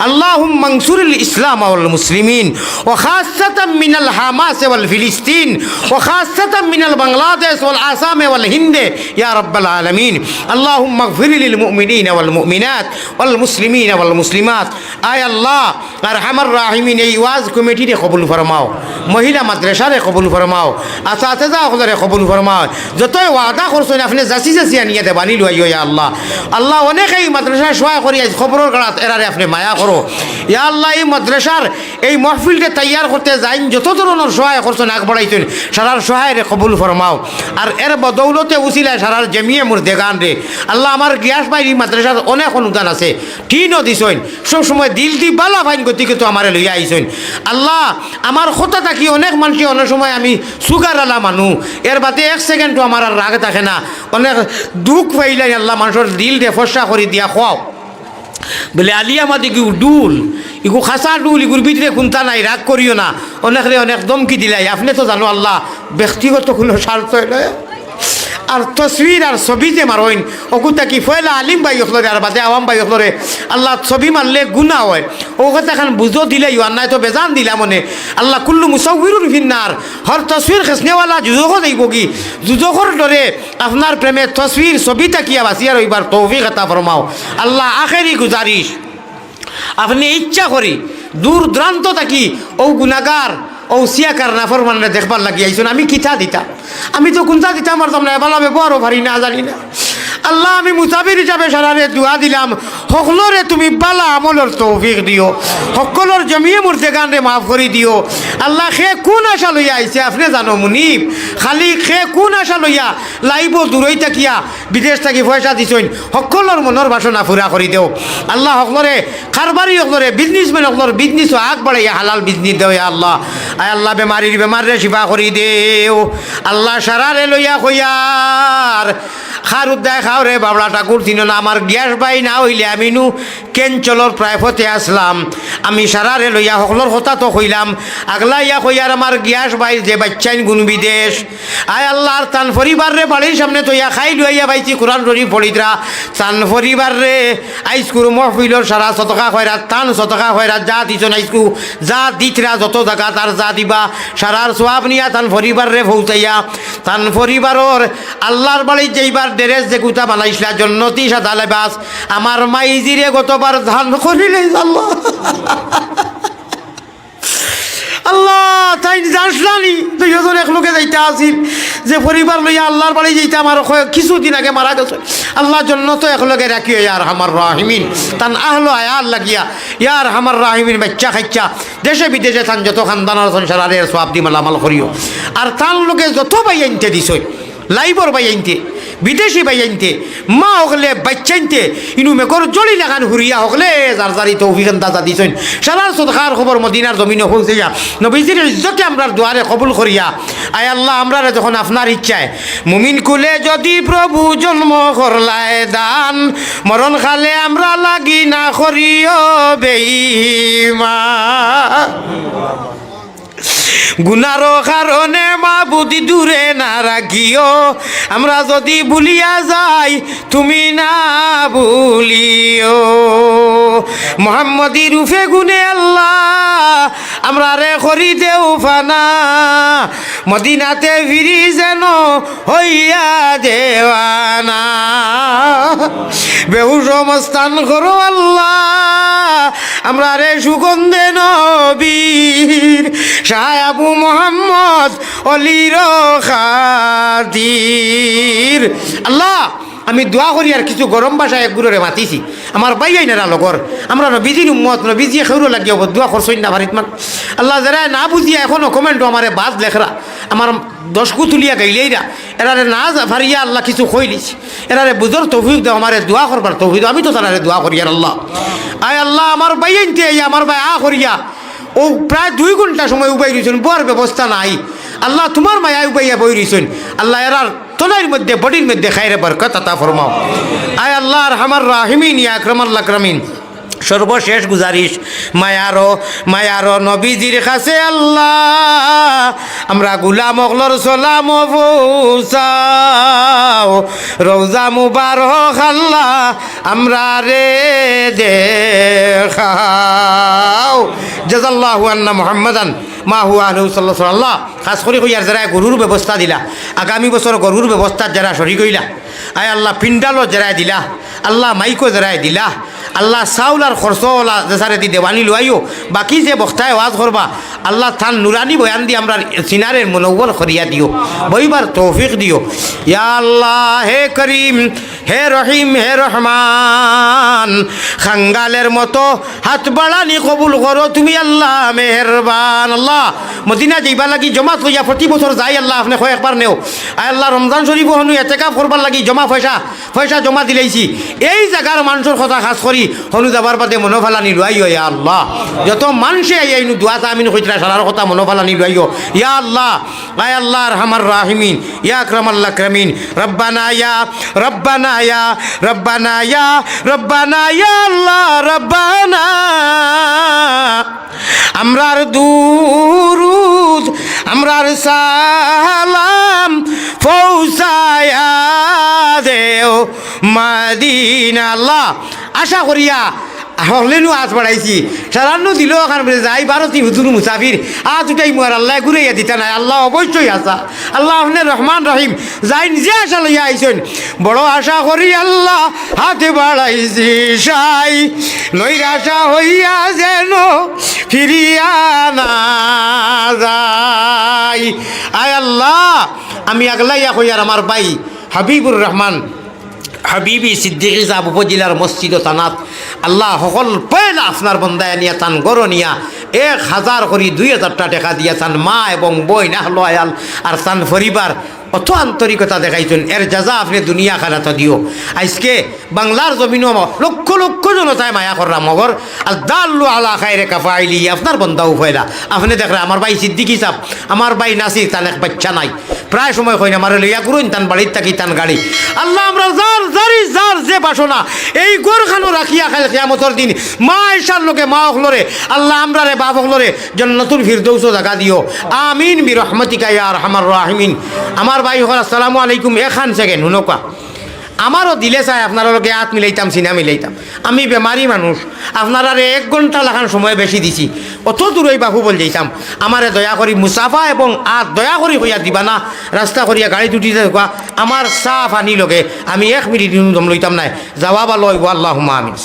আল্লাহুম্মা আনসুরিল ইসলাম ওয়াল মুসলিমিন ওয়া খাসাতাম মিনাল হামাস ওয়াল ফিলিস্তিন ওয়া খাসাতাম মিনাল বাংলাদেশ ওয়াল আসাম ওয়াল হিন্দ ইয়া রাব্বাল আলামিন আল্লাহুম্মা ইগফির লিল মুমিনিনা ওয়াল মুমিনাত ওয়াল মুসলিমিনা ওয়াল মুসলিমাত আয় আল্লাহ আর হামার রাহিমিন এই ওয়াজ কমিটিরে কবুল ফরমাও মহিলা মাদ্রাসারে কবুল ফরমাও আসাতেজা হলরে কবুল ফরমাও যতই ওয়াদা করছেন আপনি যাচি আনিয়ে দেবানি লইও ইয়া আল্লাহ আল্লাহ অনেক এই মাদ্রাসায় সহায় করি আজ খবরের কাড়াত এরারে আপনি মায়া করো ইয়া আল্লাহ এই মাদ্রাসার এই মহফিলকে তৈয়ার করতে যাইন যত ধরনের সহায় করছেন আগ বাড়াইছেন সারার সহায়রে কবুল ফরমাও আর এর বদৌলতে উচিলায় সারার জমিয়ে মোর দেগান রে আল্লাহ আমার গ্যাস বাইরি মাদ্রাসার অনেক অনুদান আছে ঠিনও দিছেন সবসময় দিল দি বালা ফাইন গতিকে তো আমার লইয়া আইছেন আল্লাহ আমার কথা থাকি অনেক মানুষই অনেক সময় আমি সুগার আলা মানুষ এর বাদে 1 সেকেন্ডও আমার আর রাগ থাকে না অনেক দুঃখ পাইলাই আল্লাহ মানুষের দিল দিয়ে ফসা করে দিয়া খাওয়াও বলে আলিয়া মাদি কি ডুল ইগু খাসা ডুল ইগুর ভিতরে কোনটা নাই রাগ করিও না অনেকরে অনেক দমকি দিলাই আপনি তো জানো আল্লাহ ব্যক্তিগত কোনো স্বার্থ নয় আর তসবির আর ছবি যে মারইন ওকুতা কি ফয়লা আলিম বাই হলরে আর বাদে আওয়াম বাই হলরে আল্লাহ ছবি মারলে গুণা হয় ও কথা খান বুঝো দিলে আর নাই তো বেজান দিলা মনে আল্লাহ কুল্লু মুসাউবিরুল ফিন্নার হর তসবির খেসনেওয়ালা যুজক যাইব কি যুজকর দরে আপনার প্রেমে তসবির ছবি তাকিয়া বাঁচিয়া রইবার তৌফিক আতা ফরমাও আল্লাহ আখেরি গুজারিশ আপনি ইচ্ছা করি দূর দূরান্ত থাকি ও গুনাগার ও সিয়াকার নাফরমানরে দেখবার লাগি আইসুন আমি কিতা দিতাম আমি তো কোনটা দিতাম পারতাম না এবার ব্যবহারও পারি না জানি না আল্লাহ আমি মুসাফির হিসাবে সারারে দোয়া দিলাম সকলরে তুমি বালা আমলের তৌফিক দিও সকলের জমিয়ে মুর্দে গানরে মাফ করে দিও আল্লাহ সে কোন আশা লইয়া আইছে আপনি জানো মুনিব খালি সে কোন আশা লইয়া লাইব দূরই থাকিয়া বিদেশ থাকি পয়সা দিছইন সকলের মনের বাসনা পুরা করে দেও আল্লাহ সকলরে কারবারি সকলরে বিজনেসম্যান সকলর বিজনেসও আগ বাড়াইয়া হালাল বিজনেস দেও আল্লাহ আয় আল্লাহ বেমারে শিফা করি দেও আল্লাহ সারারে লইয়া কইয়ার খার উদ্দায় খাও রে বাবলা ঠাকুর চিন না আমার গ্যাস বাই না হইলে আমি নু কেঞ্চলর প্রায় ফতে আসলাম আমি সারারে লইয়া সকলর কথা তো কইলাম আগলা ইয়া কইয়ার আমার গ্যাস বাই যে বাচ্চাইন গুণ বিদেশ আয় আল্লাহর তান পরিবার রে বাড়ির সামনে তো ইয়া খাই লইয়া পাইছি কোরআন শরীফ পড়িতরা তান পরিবার রে আইসকুর মহফিলর সারা শতকা খয়রাত তান শতকা খয়রাত যা দিছন আইসকু যা দিতরা যত জায়গা তার যা দিবা সারার সোয়াব নিয়া তান পরিবার রে পৌঁছাইয়া তান পরিবারর আল্লাহর বাড়ি যেইবার ড্রেস যে গুতা বানাইছিলা জন্নতি সাদা লেবাস আমার মাইজিরে গতবার ধান করিলে আল্লাহ আল্লাহ তাই জানসলানি দুইজন এক লোকে যাইতে আসিল যে পরিবার লইয়া আল্লাহর বাড়ি যাইতে আমার কিছুদিন আগে মারা গেছে আল্লাহর জন্য তো একলগে রাখিও ইয়ার হামার রাহিমিন তান আহলো আয়ার লাগিয়া ইয়ার হামার রাহিমিন বাচ্চা খাচ্চা দেশে বিদেশে তান যত খানদানের সংসারের সব দি মালামাল করিও আর তার লোকে যত বাই আনতে দিছই লাইবর বাই আনতে বিদেশি বাই আনতে মা হকলে বাচ্চা আনতে ইনু মেকর জলি লাগান হুরিয়া হকলে যার যারি তৌফিক দাদা দিছেন সারার সদকার খবর মদিনার জমিনে পৌঁছাইয়া নবীজির ইজ্জতে আমরা দুয়ারে কবুল করিয়া আয় আল্লাহ আমরা যখন আপনার ইচ্ছায় মুমিন কুলে যদি প্রভু জন্ম করলায় দান মরণ খালে আমরা লাগি না করিও বেঈমান গুনারো কারণে মা বুদ্ধি দূরে না রাখিও আমরা যদি ভুলিয়া যাই তুমি না ভুলিও মোহাম্মদী রূপে গুনে আল্লাহ আমরা রে করি দেও ফানা মদিনাতে ফিরি যেন হইয়া দেওয়ানা বেহুশ মস্তান করো আল্লাহ আমরা রে সুগন্ধে নবীর শাহ আবু মোহাম্মদ অলির খাতির আল্লাহ আমি দোয়া করি আর কিছু গরম ভাষায় এক গুরুরে মাতিছি আমার বাই আইনারা লগর আমরা নবীজির উম্মত নবীজিয়ে খেউরো লাগিয়ে দোয়া করছই না ভারিত মান আল্লাহ যারা না বুঝিয়া এখনো কমেন্টও আমারে বাদ লেখরা আমার দশকু তুলিয়া গাইলেইরা এরারে না ভারিয়া আল্লাহ কিছু কইলিস এরারে বুঝর তৌফিক দাও আমারে দোয়া করবার তৌফিক আমি তো তারারে দোয়া করি আর আল্লাহ আয় আল্লাহ আমার বাই আনতে আমার ভাই করিয়া ও প্রায় 2 ঘন্টা সময় উবাই রয়েছেন বর ব্যবস্থা নাই আল্লাহ তোমার মায়া উবাইয়া বই রয়েছেন আল্লাহ এরার তোলার মধ্যে বডির মধ্যে খাইরে বরকত আতা ফরমাও আয় আল্লাহ রহমান রাহিমিন ইয়া আকরামাল আকরামিন সর্বশেষ গুজারিশ মায়ারো নবীজির কাছে আল্লাহ আমরা গুলাম অগলর সালাম পৌঁছাও রওজা মুবারক আল্লাহ আমরা রে দেখাও জাযাল্লাহু আন্না মুহাম্মাদান মা হুয়া আলাইহি সাল্লাল্লাহু খাস করে কইয়ার যারা গরুর ব্যবস্থা দিলা আগামী বছর গরুর ব্যবস্থা যারা শরীক হইলা আয় আল্লাহ পিন্ডালও যারাই দিলা আল্লাহ মাইকো যারাই দিলা আল্লাহ চাউল আর খরচলা যেসারে দি দেওয়ানি লুয়াইও বাকি যে বক্তায় ওয়াজ করবা আল্লাহ থান নুরানি বয়ান দি আমরা সিনারের মনোবল করিয়া দিও বইবার তৌফিক দিও ইয়া আল্লাহ হে করিম হে রহিম হে রহমান খাঙ্গালের মতো হাত বাড়ানি কবুল করো তুমি আল্লাহ মেহেরবান আল্লাহ মদিনা যাইবা লাগি জমা লইয়া প্রতি বছর যাই আল্লাহ আপনি কয়েকবার নেও আয় আল্লাহ রমজান শরীফ হনু এতেকাফ করবার লাগি জমা পয়সা জমা দিলেইছি এই জায়গার মানুষের কথা খাস করি হনু যাবার বাদে মনোফালানি লুয়াইও ইয়া আল্লাহ যত মানুষে আইনু দোয়াতা আমিন কইতরা সারার কথা মনোফালানি লুয়াইও ইয়া আল্লাহ আয় আল্লাহ রহমান রাহিমিন ইয়া আকরামাল আকরামিন রব্বানা ইয়া আল্লাহ রব্বানা আমরার দুরুদ আমরার সালাম পৌঁছায়া দেও মদিনা আল্লাহ আশা করিয়া হলেনু আজ বাড়াইছি সারান্ন দিল ওখান বলে যাই ভারতী হুজুর মুসাফির আজ উঠাই মোয়ার আল্লাহ ঘুরাইয়া দিতে নাই আল্লাহ অবশ্যই আসা আল্লাহ আপনি রহমান রহিম যাই নিজে আশা লইয়া আইসেন বড় আশা করি আল্লাহ হাতে বাড়াইছি সাই নৈরাশা হইয়া যেন ফিরিয়া না যাই আয় আল্লাহ আমি আগলাইয়া কইয়ার আমার ভাই হাবিবুর রহমান হাবিবি সিদ্দিকী সাহেব উপজেলার মসজিদ ও তানাত আল্লাহ সকল পয়লা আপনার বন্দায় নিয়া তান গরো নিয়া 1000 করি 2000 টাকা দিয়া তান মা এবং বই না হলো আয়াল আর তান পরিবার অত আন্তরিকতা দেখাইছেন এর যাজা আপনি দুনিয়া খানাতে দিও আজকে বাংলার জমিনও লক্ষ লক্ষ জনতায় মায়া করলাম মগর আর দাল্লু আলা খাইরে কাফাইলি আপনার বন্দাও ফয়লা আপনি দেখলে আমার ভাই সিদ্দিকী সাহেব আমার ভাই নাসির তান এক বাচ্চা নাই প্রায় সময় কই না আমার লইয়া করুন তান বাড়ির থাকি তান গাড়ি আল্লাহ আমরা যার যে বাসনা এই গোরখানো রাখিয়া খাইলে কিয়ামতের দিন মা ঈশার লোকে মা হলরে আল্লাহ আমরা রে বাপ হলরে জান্নাতুল ফিরদৌস জায়গা দিও আমিন বিরহমাতিকা ইয়া আরহামার রাহিমিন আমার ভাই হল আসসালামু আলাইকুম এখান সেকেন্ড হুনকা আমারও দিলে চাই আপনারা লোকে হাত মিলাইতাম সিনা মিলাইতাম আমি বেমারি মানুষ আপনারা 1 ঘন্টা লাখান সময় বেশি দিছি অত দূরই বাহু বল যাইতাম আমারে দয়া করি মুসাফা এবং দয়া করি হইয়া দিবা না রাস্তা করিয়া গাড়ি দুটিতে ঢোকা আমার সাফ আনি লগে আমি 1 মিনিট দম লইতাম নাই যাওয়া বা লইব আল্লাহুম্মা আমিন।